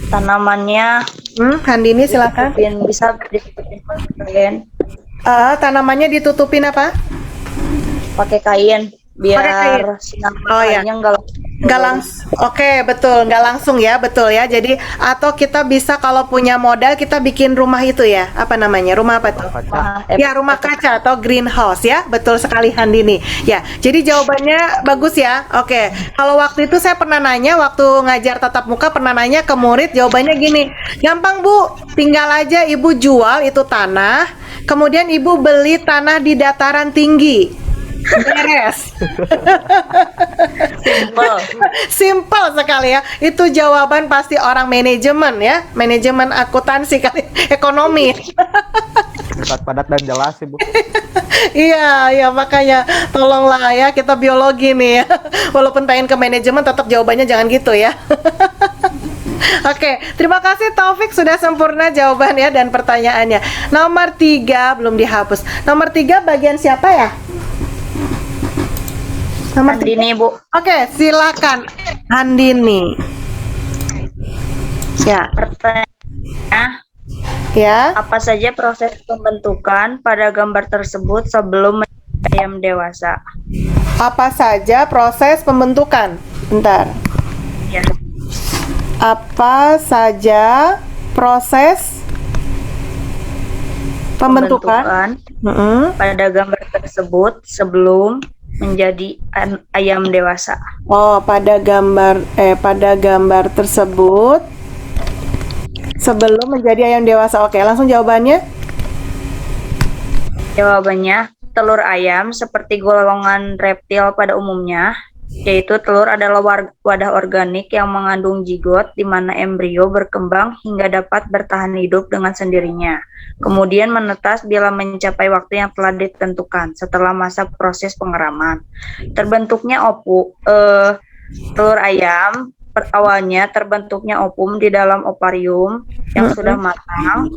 Tanamannya Handini silakan. bisa ditutupin Tanamannya ditutupin apa? pakai kain biar Pakai kain. sinar Oh, ya. mataharinya Nggak langsung. Oke, betul, nggak langsung ya, betul ya. Jadi atau kita bisa kalau punya modal kita bikin rumah itu ya, apa namanya? Rumah apa tuh? Ya, rumah kaca atau greenhouse ya. Betul sekali Handini. Ya, jadi jawabannya bagus ya. Oke. Kalau waktu itu saya pernah nanya waktu ngajar tatap muka, pernah nanya ke murid, jawabannya gini. Gampang, Bu. Tinggal aja Ibu jual itu tanah, kemudian Ibu beli tanah di dataran tinggi. Beres. Simple sekali ya. Itu jawaban pasti orang manajemen ya, manajemen akuntansi kali, ekonomi. Padat dan jelas, Ibu. Iya, makanya tolonglah ya, kita biologi nih ya. Walaupun pengen ke manajemen tetap jawabannya jangan gitu ya. Oke, terima kasih Taufik sudah sempurna jawaban ya dan pertanyaannya. Nomor 3 belum dihapus. Nomor 3 bagian siapa ya? Nomor Handini, Bu. Oke, silakan Handini. Ya. Pertanyaannya, Ya. apa saja proses pembentukan pada gambar tersebut sebelum menjadi ayam dewasa? Apa saja proses pembentukan? Bentar. Ya. Apa saja proses pembentukan pada gambar tersebut sebelum menjadi ayam dewasa. Oh, pada gambar tersebut sebelum menjadi ayam dewasa. Oke, langsung jawabannya. Jawabannya, telur ayam seperti golongan reptil pada umumnya yaitu telur adalah wadah organik yang mengandung zigot di mana embrio berkembang hingga dapat bertahan hidup dengan sendirinya. Kemudian menetas bila mencapai waktu yang telah ditentukan setelah masa proses pengeraman. Terbentuknya telur ayam awalnya terbentuknya opum di dalam oparium yang sudah matang,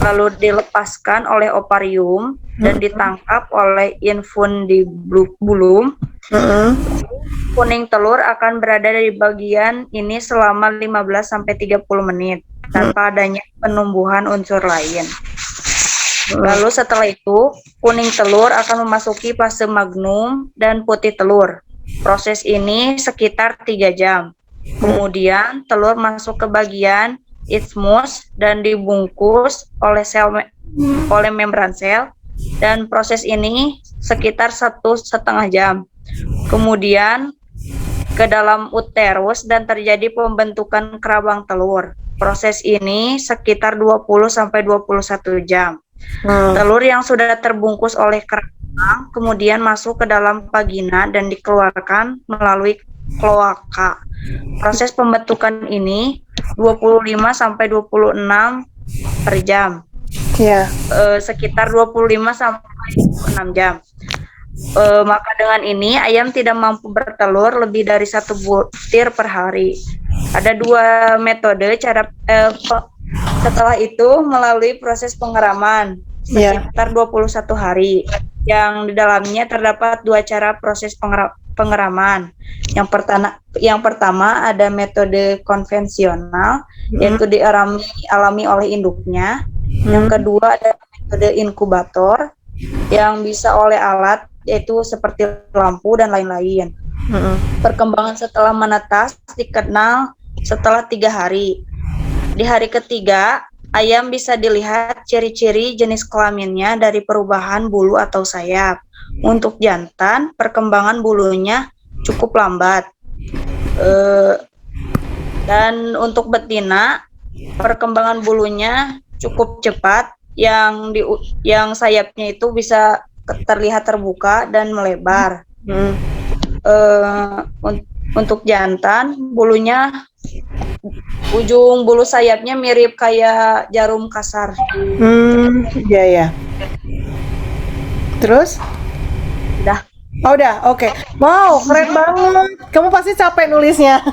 lalu dilepaskan oleh oparium dan ditangkap oleh infundibulum. Kuning telur akan berada di bagian ini selama 15-30 menit tanpa adanya penumbuhan unsur lain. Lalu setelah itu, kuning telur akan memasuki fase magnum dan putih telur. Proses ini sekitar 3 jam. Kemudian telur masuk ke bagian isthmus dan dibungkus oleh membran sel, dan proses ini sekitar 1,5 jam. Kemudian ke dalam uterus dan terjadi pembentukan kerabang telur. Proses ini sekitar 20-21 jam. Telur yang sudah terbungkus oleh kerabang kemudian masuk ke dalam vagina dan dikeluarkan melalui kloaka. Proses pembentukan ini 25-26 per jam. Sekitar 25-26 jam. Maka dengan ini ayam tidak mampu bertelur lebih dari 1 butir per hari. Ada 2 metode cara setelah itu melalui proses pengeraman sekitar 21 hari. Yang di dalamnya terdapat 2 cara proses pengeraman. Yang pertama ada metode konvensional, yaitu dialami oleh induknya. Yang kedua ada metode inkubator yang bisa oleh alat, yaitu seperti lampu dan lain-lain. Perkembangan setelah menetas dikenal setelah 3 hari. Di hari ketiga, ayam bisa dilihat ciri-ciri jenis kelaminnya dari perubahan bulu atau sayap. Untuk jantan, perkembangan bulunya cukup lambat. Dan untuk betina, perkembangan bulunya cukup cepat, yang sayapnya itu bisa terlihat terbuka dan melebar. Untuk jantan, bulunya ujung bulu sayapnya mirip kayak jarum kasar. Iya. Terus? Udah. Oh, udah, oke. Wow, keren banget. Kamu pasti capek nulisnya.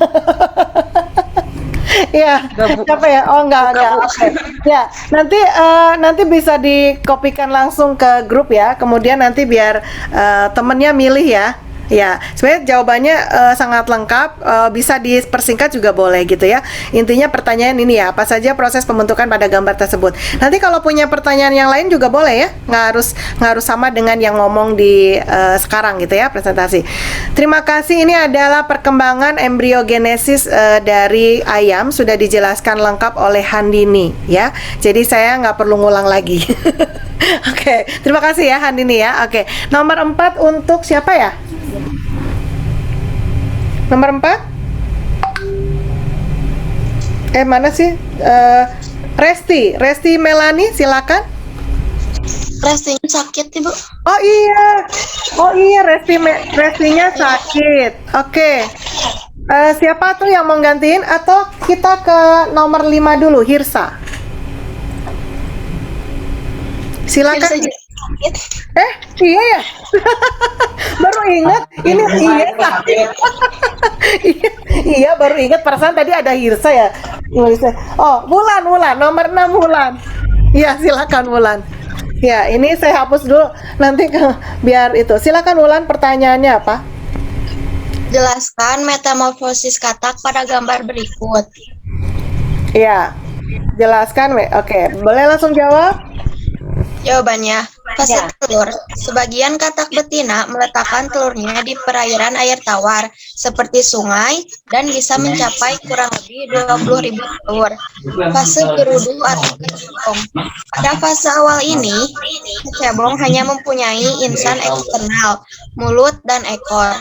Iya, capek ya? Oh, enggak. Okay. Ya, nanti bisa dikopikan langsung ke grup ya. Kemudian nanti biar temennya milih ya. Ya, sebenarnya jawabannya sangat lengkap, bisa dipersingkat juga boleh gitu ya. Intinya pertanyaan ini ya, apa saja proses pembentukan pada gambar tersebut. Nanti kalau punya pertanyaan yang lain juga boleh ya, nggak harus sama dengan yang ngomong di sekarang gitu ya, presentasi. Terima kasih, ini adalah perkembangan embriogenesis dari ayam, sudah dijelaskan lengkap oleh Handini ya. Jadi saya nggak perlu ngulang lagi. Oke, terima kasih ya Handini ya. Oke, nomor 4 untuk siapa ya? Nomor 4? Mana sih? Resti Melani, silakan. Restinya sakit, Ibu. Oh iya, Restinya sakit. Oke. Siapa tuh yang mau gantiin atau kita ke nomor 5 dulu, Hirsa? Silakan. Iya ya. Baru ingat ini iya baru ingat, perasaan tadi ada Hirsa ya. Oh, Wulan nomor 6 Wulan. Iya, silakan Wulan. Ya, ini saya hapus dulu nanti biar itu. Silakan Wulan, pertanyaannya apa? Jelaskan metamorfosis katak pada gambar berikut. Iya. Jelaskan, Oke, boleh langsung jawab? Jawabannya, fase telur. Sebagian katak betina meletakkan telurnya di perairan air tawar seperti sungai dan bisa mencapai kurang lebih 20.000 telur. Fase berudu atau kecebong. Pada fase awal ini, kecebong hanya mempunyai insan eksternal, mulut dan ekor.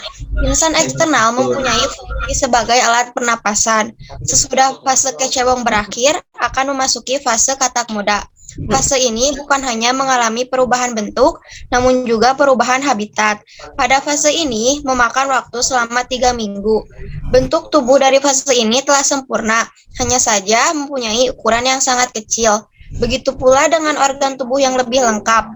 Insan eksternal mempunyai fungsi sebagai alat pernapasan. Sesudah fase kecebong berakhir, akan memasuki fase katak muda. Fase ini bukan hanya mengalami perubahan bentuk, namun juga perubahan habitat. Pada fase ini memakan waktu selama 3 minggu. Bentuk tubuh dari fase ini telah sempurna, hanya saja mempunyai ukuran yang sangat kecil. Begitu pula dengan organ tubuh yang lebih lengkap.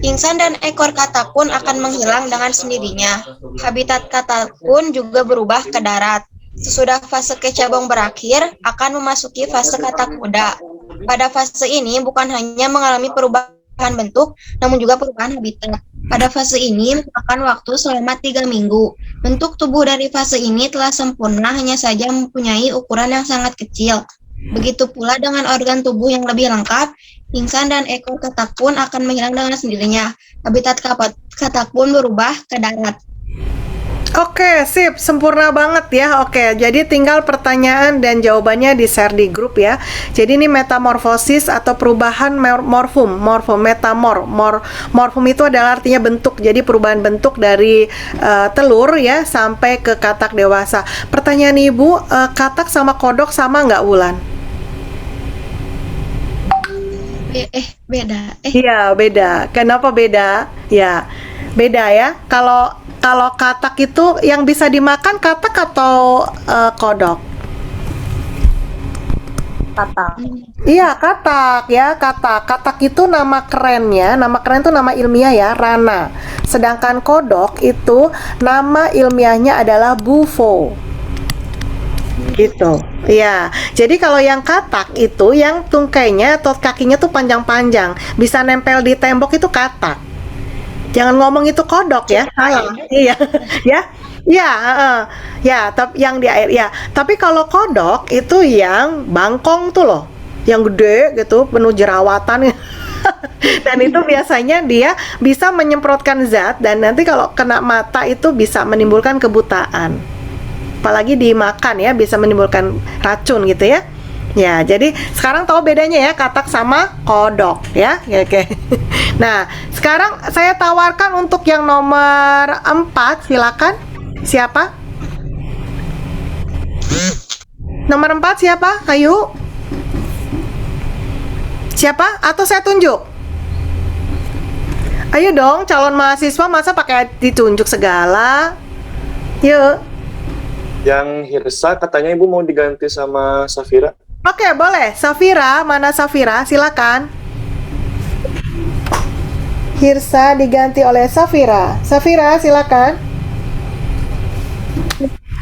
Pingsan dan ekor katak pun akan menghilang dengan sendirinya. Habitat katak pun juga berubah ke darat. Sesudah fase kecabang berakhir, akan memasuki fase katak kuda. Pada fase ini bukan hanya mengalami perubahan bentuk, namun juga perubahan habitat. Pada fase ini memakan waktu selama 3 minggu. Bentuk tubuh dari fase ini telah sempurna, hanya saja mempunyai ukuran yang sangat kecil. Begitu pula dengan organ tubuh yang lebih lengkap, pingsan dan ekor katak pun akan menghilang dengan sendirinya. Habitat katak pun berubah ke darat. Oke, sip, sempurna banget ya. Oke, jadi tinggal pertanyaan dan jawabannya di-share di grup ya. Jadi ini metamorfosis atau perubahan morfum itu adalah artinya bentuk. Jadi perubahan bentuk dari telur ya sampai ke katak dewasa. Pertanyaan Ibu, katak sama kodok sama nggak, Wulan? Beda. Iya, beda. Kenapa beda? Ya, beda ya. Kalau katak itu yang bisa dimakan katak atau kodok? Katak. Iya, katak ya, katak. Katak itu nama kerennya, nama keren itu nama ilmiah ya, rana. Sedangkan kodok itu nama ilmiahnya adalah bufo. Gitu. Ya. Jadi kalau yang katak itu yang tungkainya atau kakinya tuh panjang-panjang, bisa nempel di tembok itu katak. Jangan ngomong itu kodok ya, salah. Iya, ya, ya, ya. Tapi yang di air, ya. Tapi kalau kodok itu yang bangkong tuh loh, yang gede gitu, penuh jerawatan. Dan itu biasanya dia bisa menyemprotkan zat dan nanti kalau kena mata itu bisa menimbulkan kebutaan. Apalagi dimakan ya, bisa menimbulkan racun gitu ya. Ya, jadi sekarang tahu bedanya ya katak sama kodok ya. Oke. Nah, sekarang saya tawarkan untuk yang nomor 4, silakan. Siapa? Nomor 4 siapa? Ayo. Siapa? Atau saya tunjuk? Ayo dong, calon mahasiswa masa pakai ditunjuk segala? Yuk. Yang Hirsa katanya Ibu mau diganti sama Safira. Oke, boleh. Safira, mana Safira? Silakan. Hirsa diganti oleh Safira. Safira, silakan.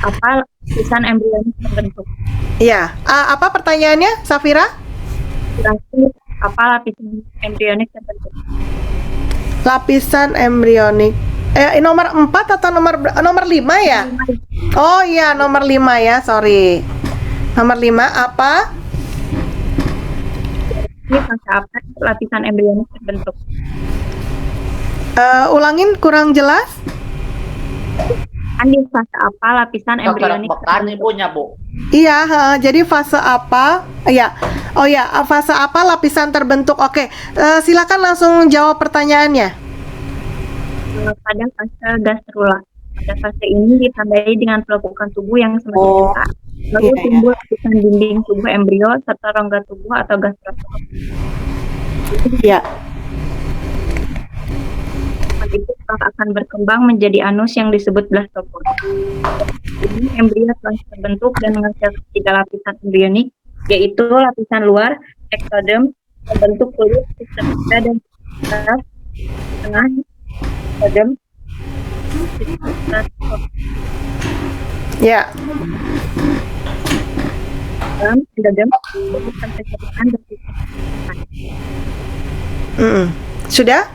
Apa lapisan embrionik terbentuk? Iya. Apa pertanyaannya, Safira? Apa lapisan embrionik terbentuk? Lapisan embrionik. Nomor 4 atau nomor 5 ya? Oh iya, nomor 5 ya, sorry. Nomor 5 apa? Ini fase apa lapisan embrionik terbentuk? Ulangin, kurang jelas. Kan di fase apa lapisan embrionik terbentuk? Ibunya, Bu. Iya, jadi fase apa? Ya. Oh ya, fase apa lapisan terbentuk? Oke, silakan langsung jawab pertanyaannya. Pada fase gastrula. Pada fase ini ditandai dengan pelekukan tubuh yang semakin besar. Lalu timbul lapisan dinding tubuh embrio serta rongga tubuh atau gastrostom. Iya. Itu akan berkembang menjadi anus yang disebut blastopor. Ini embrio telah terbentuk dan menghasilkan 3 lapisan embrionik, yaitu lapisan luar, ektoderm, membentuk kulit, sistem dan tengah, ektoderm, ya. Endoderm, Sudah?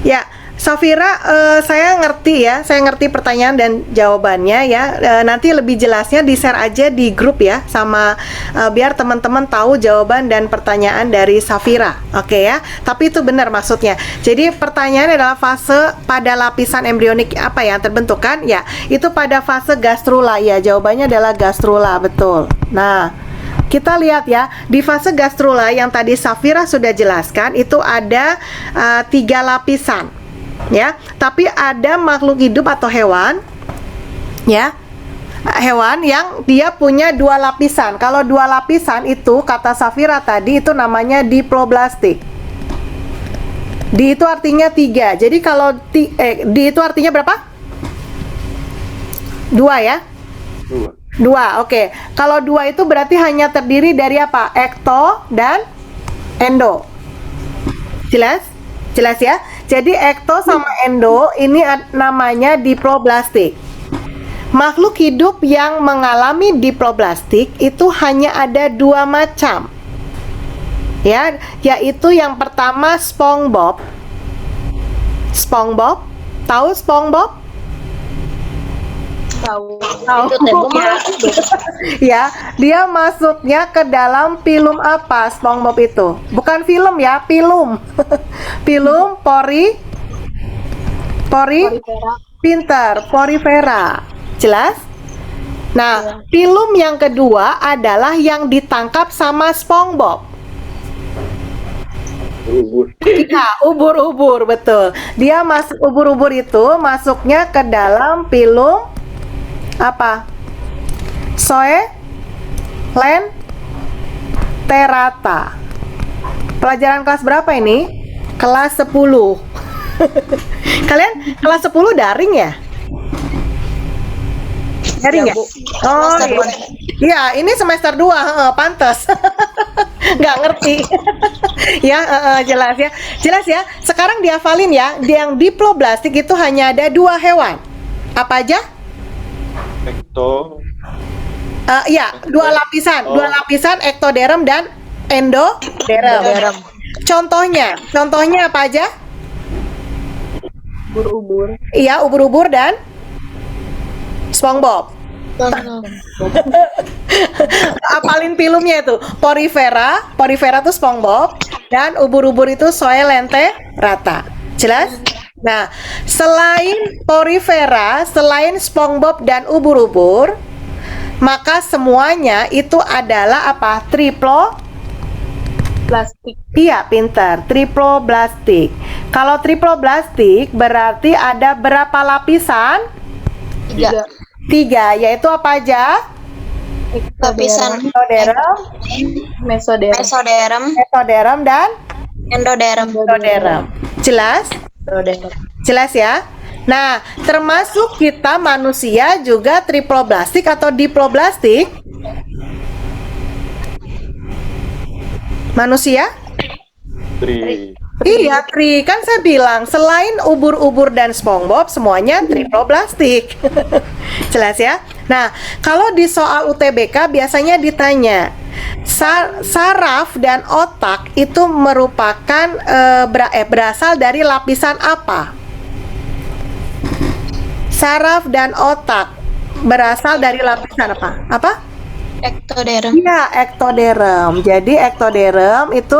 Ya. Safira, saya ngerti pertanyaan dan jawabannya ya. Nanti lebih jelasnya di-share aja di grup ya, sama biar teman-teman tahu jawaban dan pertanyaan dari Safira. Oke ya. Tapi itu benar maksudnya. Jadi pertanyaannya adalah fase pada lapisan embrionik apa yang terbentuk kan? Ya, itu pada fase gastrula ya. Jawabannya adalah gastrula, betul. Nah, kita lihat ya, di fase gastrula yang tadi Safira sudah jelaskan itu ada 3 lapisan. Ya, tapi ada makhluk hidup atau hewan ya, hewan yang dia punya dua lapisan. Kalau dua lapisan itu kata Safira tadi itu namanya diploblastik. Di itu artinya 3. Jadi kalau di itu artinya berapa? 2 ya? 2, oke. Kalau 2 itu berarti hanya terdiri dari apa? Ekto dan endo. Jelas? Jelas ya? Jadi ekto sama endo ini namanya diploblastik. Makhluk hidup yang mengalami diploblastik itu hanya ada 2 macam. Ya, yaitu yang pertama SpongeBob. SpongeBob, tahu SpongeBob? Tahu. Ya, dia masuknya ke dalam film apa SpongeBob itu? Bukan film ya, film. Film pinter, porifera. Jelas? Nah, film yang kedua adalah yang ditangkap sama SpongeBob. Iya, ubur-ubur, betul. Dia masuk ubur-ubur itu masuknya ke dalam film apa? Coelenterata. Pelajaran kelas berapa ini? Kelas 10. Kalian kelas 10 daring ya? Daring ya? Oh iya. Iya, ini semester 2, pantes. Nggak ngerti. Ya, jelas ya. Jelas ya. Sekarang dihafalin ya. Yang diploblastik itu hanya ada 2 hewan. Apa aja? Ekto. Ya, 2 lapisan. 2 lapisan ektoderm dan endoderm. Contohnya apa aja? Ubur-ubur. Iya, ubur-ubur dan SpongeBob. Apalin filmnya itu. Porifera tuh SpongeBob dan ubur-ubur itu Coelenterata. Jelas? Nah, selain porifera, selain SpongeBob dan ubur-ubur, maka semuanya itu adalah apa? Plastik. Iya, pintar. Triploblastik. Kalau triploblastik berarti ada berapa lapisan? 3, yaitu apa aja? Lapisan Ektoderm, mesoderm dan endoderm. Jelas? Jelas ya? Nah, termasuk kita manusia juga triploblastik atau diploblastik? Manusia? Iya, kan saya bilang selain ubur-ubur dan SpongeBob semuanya triploblastik. Jelas ya? Nah, kalau di soal UTBK biasanya ditanya saraf dan otak itu merupakan berasal dari lapisan apa? Saraf dan otak berasal dari lapisan apa? Apa? ektoderm. Iya, ektoderm. Jadi ektoderm itu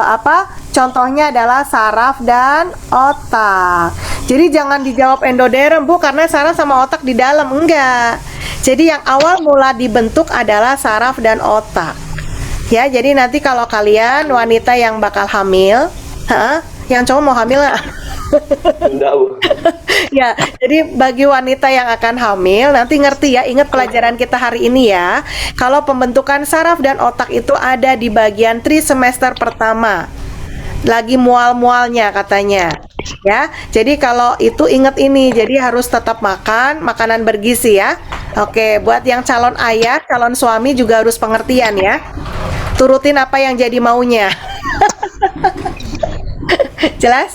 apa? Contohnya adalah saraf dan otak. Jadi jangan dijawab endoderm, Bu, karena saraf sama otak di dalam. Enggak. Jadi yang awal mula dibentuk adalah saraf dan otak. Ya, jadi nanti kalau kalian wanita yang bakal hamil, yang cowok mau hamil nggak? Enggak, Bu. Ya, jadi bagi wanita yang akan hamil nanti ngerti ya, ingat pelajaran kita hari ini ya. Kalau pembentukan saraf dan otak itu ada di bagian semester pertama. Lagi mual-mualnya katanya. Ya. Jadi kalau itu ingat ini, jadi harus tetap makan makanan bergizi ya. Oke, buat yang calon ayah, calon suami juga harus pengertian ya. Turutin apa yang jadi maunya. Jelas?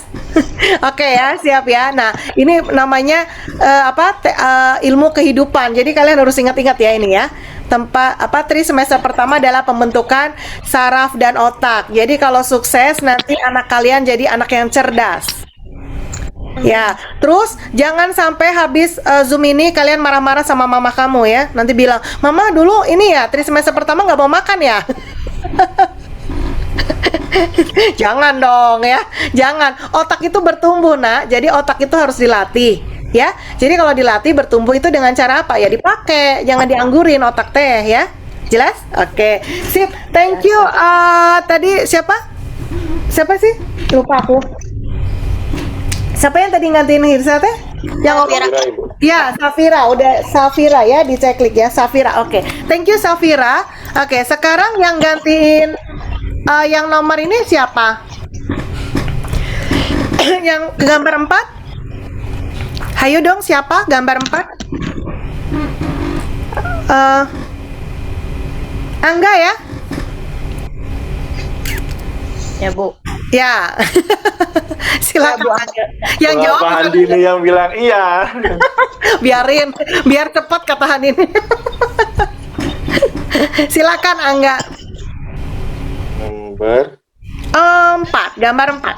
Oke ya, siap ya. Nah, ini namanya ilmu kehidupan. Jadi kalian harus ingat-ingat ya ini ya. Semester pertama adalah pembentukan saraf dan otak. Jadi kalau sukses nanti anak kalian jadi anak yang cerdas. Ya, terus jangan sampai habis Zoom ini kalian marah-marah sama mama kamu ya. Nanti bilang, "Mama dulu ini ya, semester pertama nggak mau makan ya." Jangan dong ya, jangan. Otak itu bertumbuh, Nak. Jadi otak itu harus dilatih, ya. Jadi kalau dilatih bertumbuh itu dengan cara apa? Ya dipakai, jangan dianggurin otak teh ya. Jelas? Oke, sip. Thank you. Tadi siapa? Siapa sih? Lupa aku. Siapa yang tadi ngantiin Hirsa teh? Yang Safira. Ibu. Ya, Safira, udah Safira ya, diceklik ya, Safira. Oke, thank you Safira. Oke, sekarang yang gantiin yang nomor ini siapa? Yang gambar 4? Hayo dong, siapa gambar 4? Angga ya? Ya, Bu. Ya. Silakan. Yang Wah, jawab Pak Handi ini yang bilang iya. biarin, biar cepat kata Hanin. Silakan Angga. Nomor 4, gambar 4.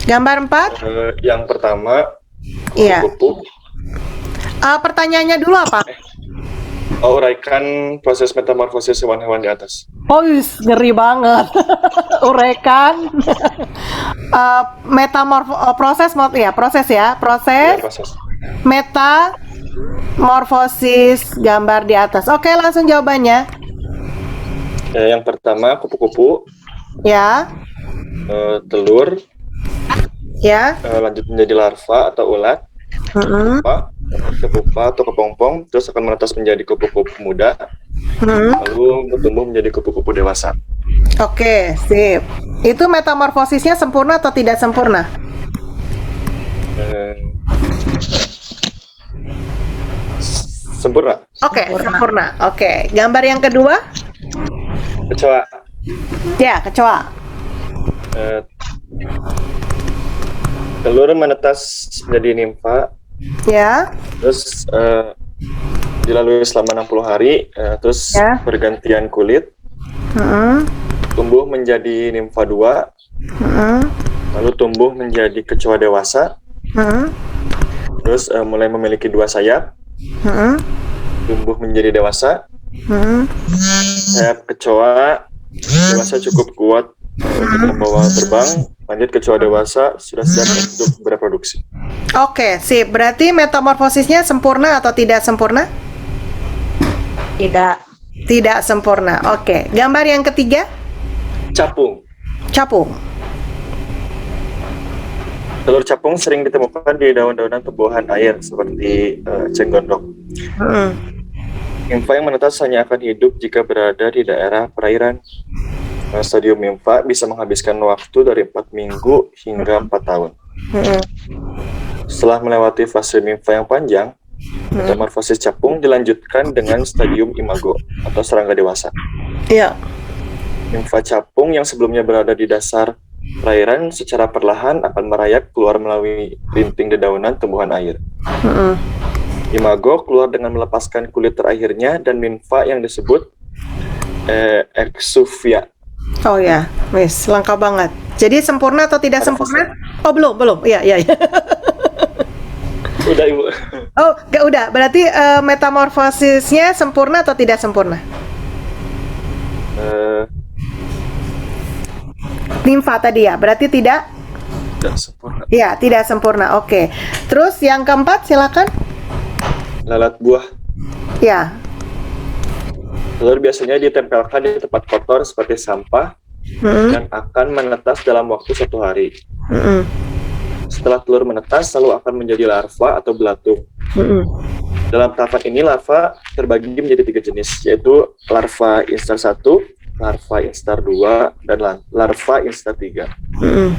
Gambar 4? yang pertama Iya. kupu-kupu. Pertanyaannya dulu apa? Uraikan proses metamorfosis hewan-hewan di atas. Oh, ngeri banget. Uraikan. Proses ya, proses. Ya, proses. Metamorfosis gambar di atas. Oke, langsung jawabannya. Yang pertama kupu-kupu. Ya. Telur. Ya. Lanjut menjadi larva atau ulat. Kepupa atau kepompong, terus akan menetas menjadi kupu-kupu muda, lalu bertumbuh menjadi kupu-kupu dewasa. Oke, sip. Itu metamorfosisnya sempurna atau tidak sempurna? Sempurna. Oke, sempurna. Oke, gambar yang kedua? Kecoa. Ya, kecoa. Telur menetas menjadi nimfa. Ya. Terus dilalui selama 60 hari, terus Ya. bergantian kulit, tumbuh menjadi nimfa 2, lalu tumbuh menjadi kecoa dewasa, terus mulai memiliki 2 sayap, tumbuh menjadi dewasa, sayap kecoa dewasa cukup kuat untuk membawa terbang, lanjut kecoa dewasa sudah siap untuk bereproduksi. Oke, sip. Berarti metamorfosisnya sempurna atau tidak sempurna? Tidak. Tidak sempurna. Oke. Gambar yang ketiga? Capung. Capung. Telur capung sering ditemukan di daun-daunan tumbuhan air seperti cenggondok. Nimfa yang menetas hanya akan hidup jika berada di daerah perairan. Stadium nimfa bisa menghabiskan waktu dari 4 minggu hingga 4 tahun. Setelah melewati fase nimfa yang panjang, metamorfosis capung dilanjutkan dengan stadium imago atau serangga dewasa. Iya. Nimfa capung yang sebelumnya berada di dasar perairan secara perlahan akan merayap keluar melalui rinting dedaunan tumbuhan air. Imago keluar dengan melepaskan kulit terakhirnya dan nimfa yang disebut exuvia. Oh ya, wis, lengkap banget. Jadi sempurna atau tidak sempurna? Oh, belum. Iya. Udah, Ibu. Oh, nggak udah. Berarti metamorfosisnya sempurna atau tidak sempurna? Nimfa tadi ya, berarti tidak? Tidak sempurna. Iya, tidak sempurna. Oke. Terus yang keempat, silakan. Lalat buah. Ya. Telur biasanya ditempelkan di tempat kotor seperti sampah dan akan menetas dalam waktu 1 hari. Setelah telur menetas, lalu akan menjadi larva atau belatung. Dalam tahapan ini, larva terbagi menjadi 3 jenis, yaitu larva instar 1, larva instar 2, dan larva instar 3.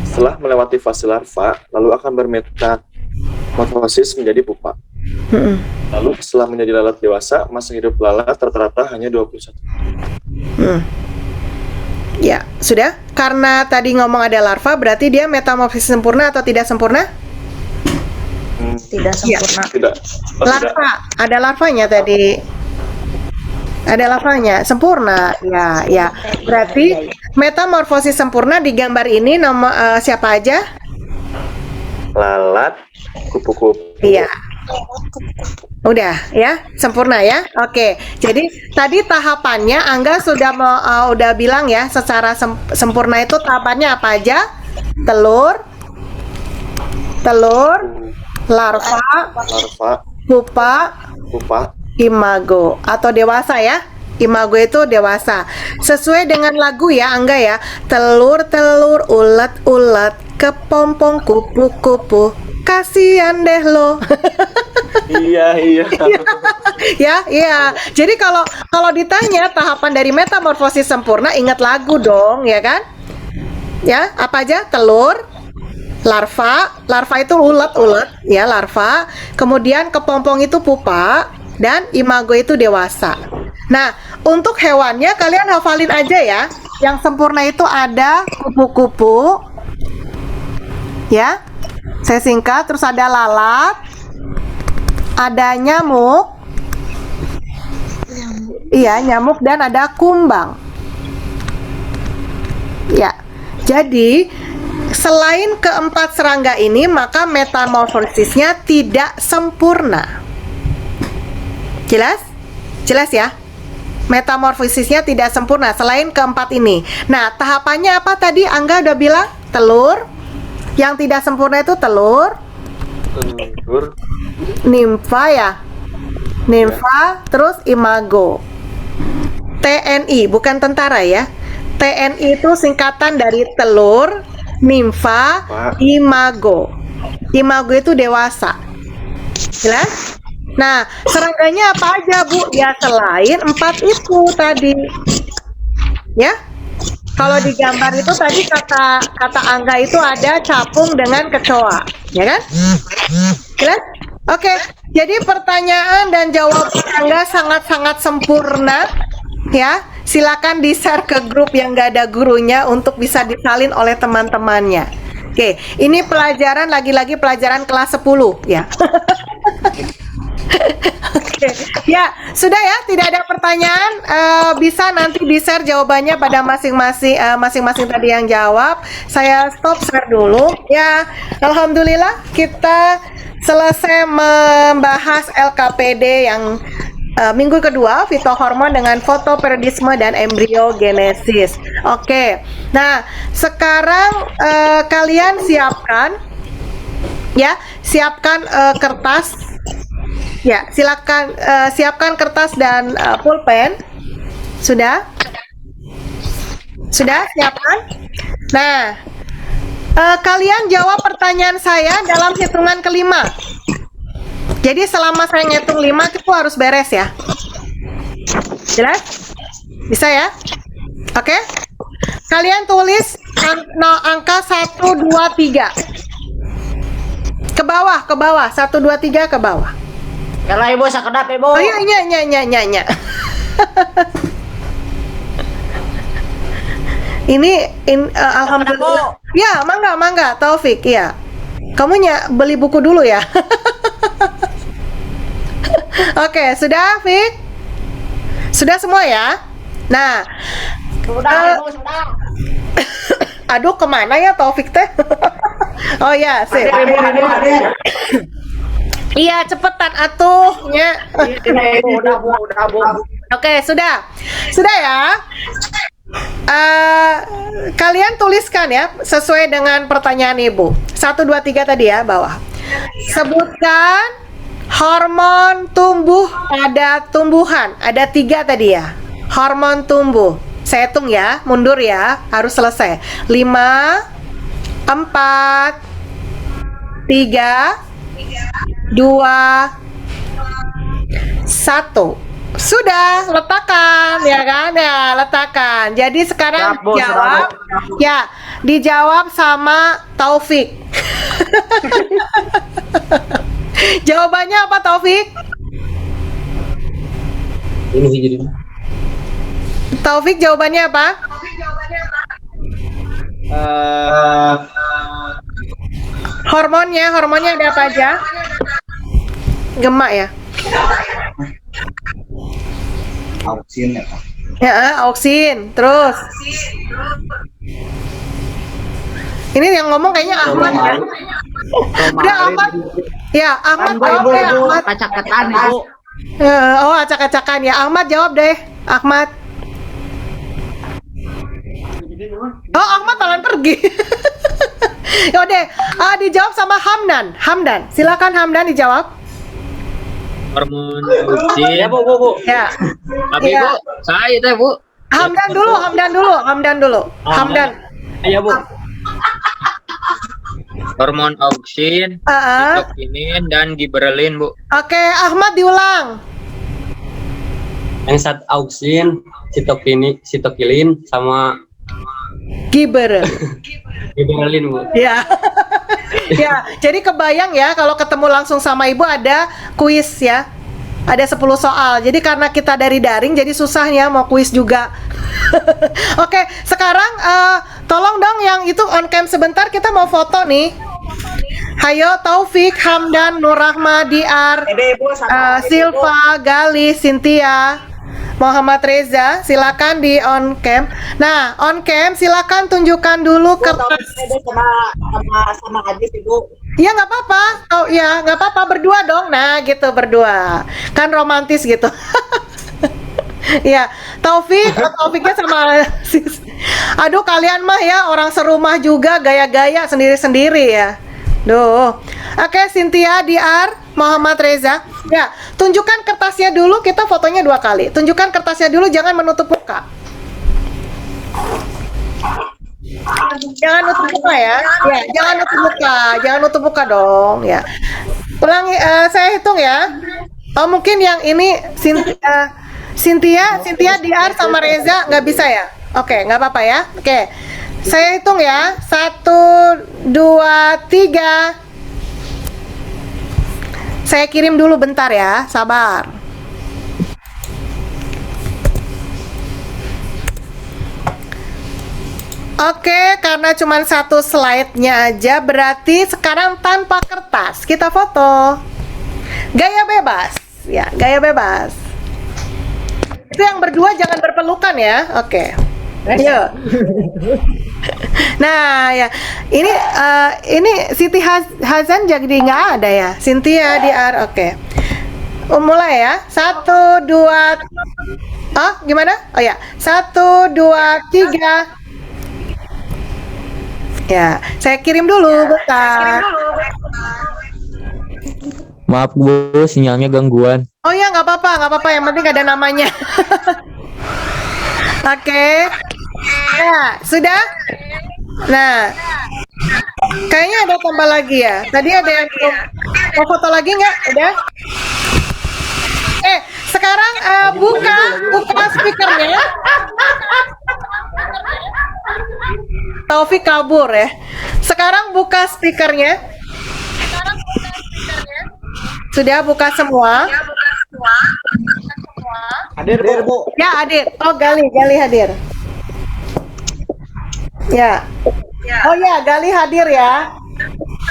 Setelah melewati fase larva, lalu akan bermetamorfosis menjadi pupa. Lalu setelah menjadi lalat dewasa, masa hidup lalat rata-rata hanya 21. Ya, sudah. Karena tadi ngomong ada larva, berarti dia metamorfosis sempurna atau tidak sempurna? Tidak sempurna. Tidak. Larva, ada larvanya tadi. Ada larvanya, sempurna. Ya. Berarti metamorfosis sempurna di gambar ini siapa aja? Lalat, kupu-kupu. Iya. Udah ya, sempurna ya. Oke. Jadi tadi tahapannya Angga sudah udah bilang ya, secara sempurna itu tahapannya apa aja? Telur, larva, pupa, imago atau dewasa ya. Imago itu dewasa. Sesuai dengan lagu ya Angga ya. Telur, ulet, kepompong kupu-kupu, kasihan deh lo. Iya. Ya. Jadi kalau ditanya tahapan dari metamorfosis sempurna, ingat lagu dong, ya kan? Ya, apa aja? Telur, larva itu ulet, ya larva. Kemudian kepompong itu pupa, dan imago itu dewasa. Nah, untuk hewannya kalian hafalin aja ya. Yang sempurna itu ada kupu-kupu, ya. Saya singkat, terus ada lalat, ada nyamuk, iya nyamuk, dan ada kumbang. Ya, jadi selain keempat serangga ini, maka metamorfosisnya tidak sempurna. Jelas? Jelas ya? Metamorfosisnya tidak sempurna selain keempat ini. Nah, tahapannya apa tadi? Angga udah bilang telur. Yang tidak sempurna itu telur, nimfa ya, nimfa, terus imago. TNI bukan tentara ya. TNI itu singkatan dari telur, nimfa, imago. Imago itu dewasa. Jelas? Nah, serangganya apa aja, Bu? Ya, selain 4 itu tadi. Ya? Kalau di gambar itu tadi kata Angga itu ada capung dengan kecoa, ya kan? Jelas? Oke. Jadi pertanyaan dan jawaban Angga sangat-sangat sempurna, ya. Silakan di-share ke grup yang gak ada gurunya untuk bisa disalin oleh teman-temannya. Oke, ini pelajaran lagi-lagi pelajaran kelas 10 ya. Oke, ya sudah ya, tidak ada pertanyaan. Bisa nanti di-share jawabannya pada masing-masing tadi yang jawab. Saya stop share dulu. Ya, alhamdulillah kita selesai membahas LKPD yang minggu kedua, fitohormon dengan fotoperiodisme dan embriogenesis. Oke, nah sekarang kalian siapkan kertas. Ya, silakan siapkan kertas dan pulpen. Sudah? Sudah siapkan? Nah, kalian jawab pertanyaan saya dalam hitungan kelima. Jadi selama saya ngitung 5 itu harus beres ya. Jelas? Bisa ya? Oke? Kalian tulis angka 1, 2, 3. Ke bawah, 1, 2, 3 ke bawah. Kalau Ibu sekedap Ibu. Oh iya. Ini alhamdulillah. Ya, mangga Taufik ya. Kamu beli buku dulu ya. Oke, sudah Fik? Sudah semua ya? Nah, Sudah. aduh kemana ya Taufik teh? Oh ya, sip. Iya, cepetan atuhnya. Udah, Bu. Oke, sudah ya. Kalian tuliskan ya sesuai dengan pertanyaan Ibu. 1, 2, 3 tadi ya bawah. Sebutkan hormon tumbuh pada tumbuhan. Ada 3 tadi ya. Hormon tumbuh. Saya hitung ya, mundur ya, harus selesai. 5, 4, 3, 2, 1. Sudah, letakkan ya kan? Ya, letakkan. Jadi sekarang dijawab. Ya, dijawab sama Taufik. Jawabannya apa Taufik? Ini jadi. Taufik jawabannya apa? Hormonnya ada apa aja? Gemak ya? Auksin ya Pak. Ya, auksin. Terus ini yang ngomong kayaknya Ahmad ya? Udah Ahmad. Ya, Ahmad jawab deh Ahmad. Acak-acakan Ibu. Oh, acak-acakan ya. Ahmad jawab deh. Ahmad. Oh, Ahmad malah pergi. Yaudah, dijawab sama Hamdan. Silakan Hamdan dijawab. Hormon auksin. Ya, Bu. Ya. Tapi Ya. Bu, saya teh Bu. Hamdan dulu. Iya Bu. hormon auksin, sitokinin, dan giberelin, Bu. Oke, Ahmad diulang. Yang saat auksin, sitokinin sama giberelin, Bu. Ya. Ya, jadi kebayang ya kalau ketemu langsung sama Ibu ada kuis ya. Ada 10 soal. Jadi karena kita dari daring jadi susah ya mau kuis juga. Oke, sekarang tolong dong yang itu on cam sebentar, kita mau foto nih. Hayo Taufik, Hamdan, Nurrahma, Diar, Silva, Gali, Cynthia, Muhammad Reza, silakan di on cam. Nah, on cam silakan tunjukkan dulu kertas. Sama Adis, Ibu. Iya nggak apa-apa. Oh iya nggak apa-apa, berdua dong. Nah gitu berdua, kan romantis gitu. Ya, Taufiknya sama sis. Aduh kalian mah ya orang serumah juga gaya-gaya sendiri-sendiri ya. Duh. Oke, Cynthia, Diar, Muhammad Reza. Ya, tunjukkan kertasnya dulu, kita fotonya 2 kali. Tunjukkan kertasnya dulu, jangan menutup muka. Jangan nutup muka ya. Ya, jangan nutup muka dong ya. Ulangi, saya hitung ya. Oh, mungkin yang ini Cynthia, Diar sama Reza nggak bisa ya? Oke, nggak apa-apa ya. Oke, saya hitung ya. 1, 2, 3. Saya kirim dulu bentar ya, sabar. Oke, karena cuma 1 slide-nya aja, berarti sekarang tanpa kertas kita foto. Gaya bebas, ya, gaya bebas. Itu yang berdua jangan berpelukan ya, oke. Yuk. Nah ya, ini Siti Hazan jadi nggak ada ya, Cynthia, Diar, oke. Mulai ya, 1, 2, oh gimana? Oh ya, 1, 2, 3. Ya, saya kirim dulu, bentar. Maaf Bu, sinyalnya gangguan. Oh ya, nggak apa-apa, yang penting ada namanya. Oke. Ya, sudah? Nah, kayaknya ada tambah lagi ya. Tadi ada yang mau foto lagi nggak? Udah? Sekarang buka speakernya. Taufik kabur ya. Sekarang buka speakernya. Sudah buka semua? Hadir, Bu. Ya, hadir. Oh, Gali hadir. Ya. Oh ya, Gali hadir ya.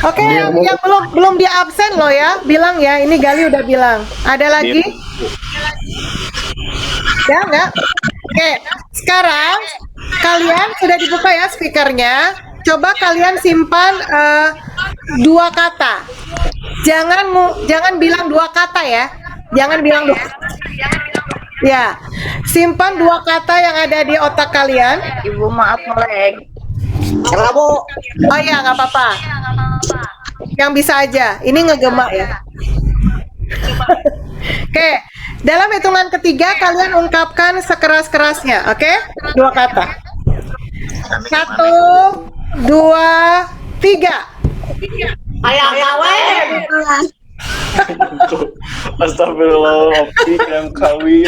Oke, yang belum di absen loh ya. Bilang ya, ini Gali udah bilang. Ada lagi? Ya, enggak? Oke, sekarang kalian sudah dibuka ya speakernya. Coba kalian simpan 2 kata. Jangan bilang 2 kata ya. Jangan bilang 2 kata. Ya, simpan 2 kata yang ada di otak kalian. Ibu maaf melek. Bu. Oh ya, nggak apa-apa. Yang bisa aja. Ini ngegema ya. Oke, dalam hitungan ketiga kalian ungkapkan sekeras-kerasnya, oke? 2 kata. 1, 2, 3. Ayang kawin. Astagfirullah, Optik yang kawin.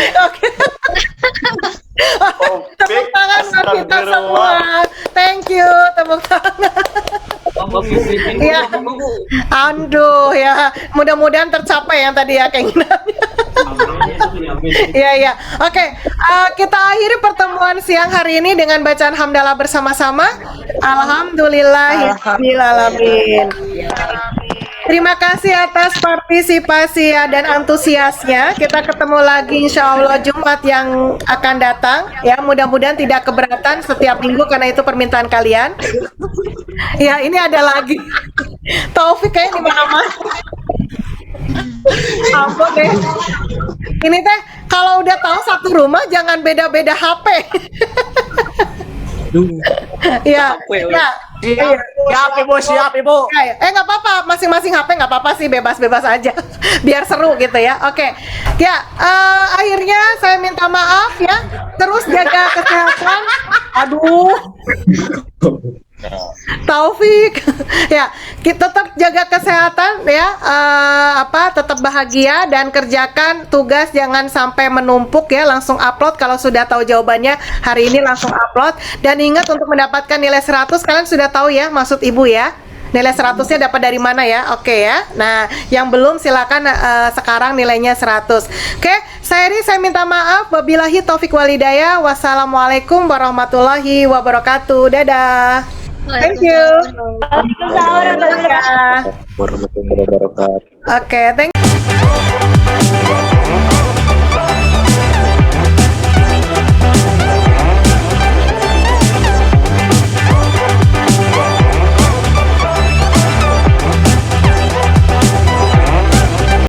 Tepuk tangan buat kita semua. Thank you, tepuk tangan. Ya, aduh ya, mudah-mudahan tercapai yang tadi ya keinginannya. Iya. Oke, kita akhiri pertemuan siang hari ini dengan bacaan hamdalah bersama-sama. Alhamdulillahirabbil alamin. Terima kasih atas partisipasi dan antusiasnya. Kita ketemu lagi insya Allah Jumat yang akan datang. Ya, mudah-mudahan tidak keberatan setiap minggu karena itu permintaan kalian. Ya, ini ada lagi. Taufik kayaknya di mana-mana. Ampun deh. Ini teh kalau udah tahu satu rumah jangan beda-beda HP. Ya. Siap Ibu. Nggak apa-apa, masing-masing HP nggak apa-apa sih, bebas-bebas aja, biar seru gitu ya. Oke, ya akhirnya saya minta maaf ya, terus jaga kesehatan. Aduh, Taufik, ya kita tetap jaga kesehatan ya, tetap bahagia dan kerjakan tugas, jangan sampai menumpuk ya, langsung upload kalau sudah tahu jawabannya hari ini, langsung upload. Dan ingat, untuk mendapatkan nilai 100 kalian sudah tahu ya maksud Ibu ya. Nilai 100-nya dapat dari mana ya? Oke ya. Nah, yang belum silakan sekarang nilainya 100. Oke, saya minta maaf. Wabillahi taufik walhidayah. Wassalamualaikum warahmatullahi wabarakatuh. Dadah. Thank you. Waalaikumsalam warahmatullahi wabarakatuh. Warahmatullahi wabarakatuh. Oke, thank you.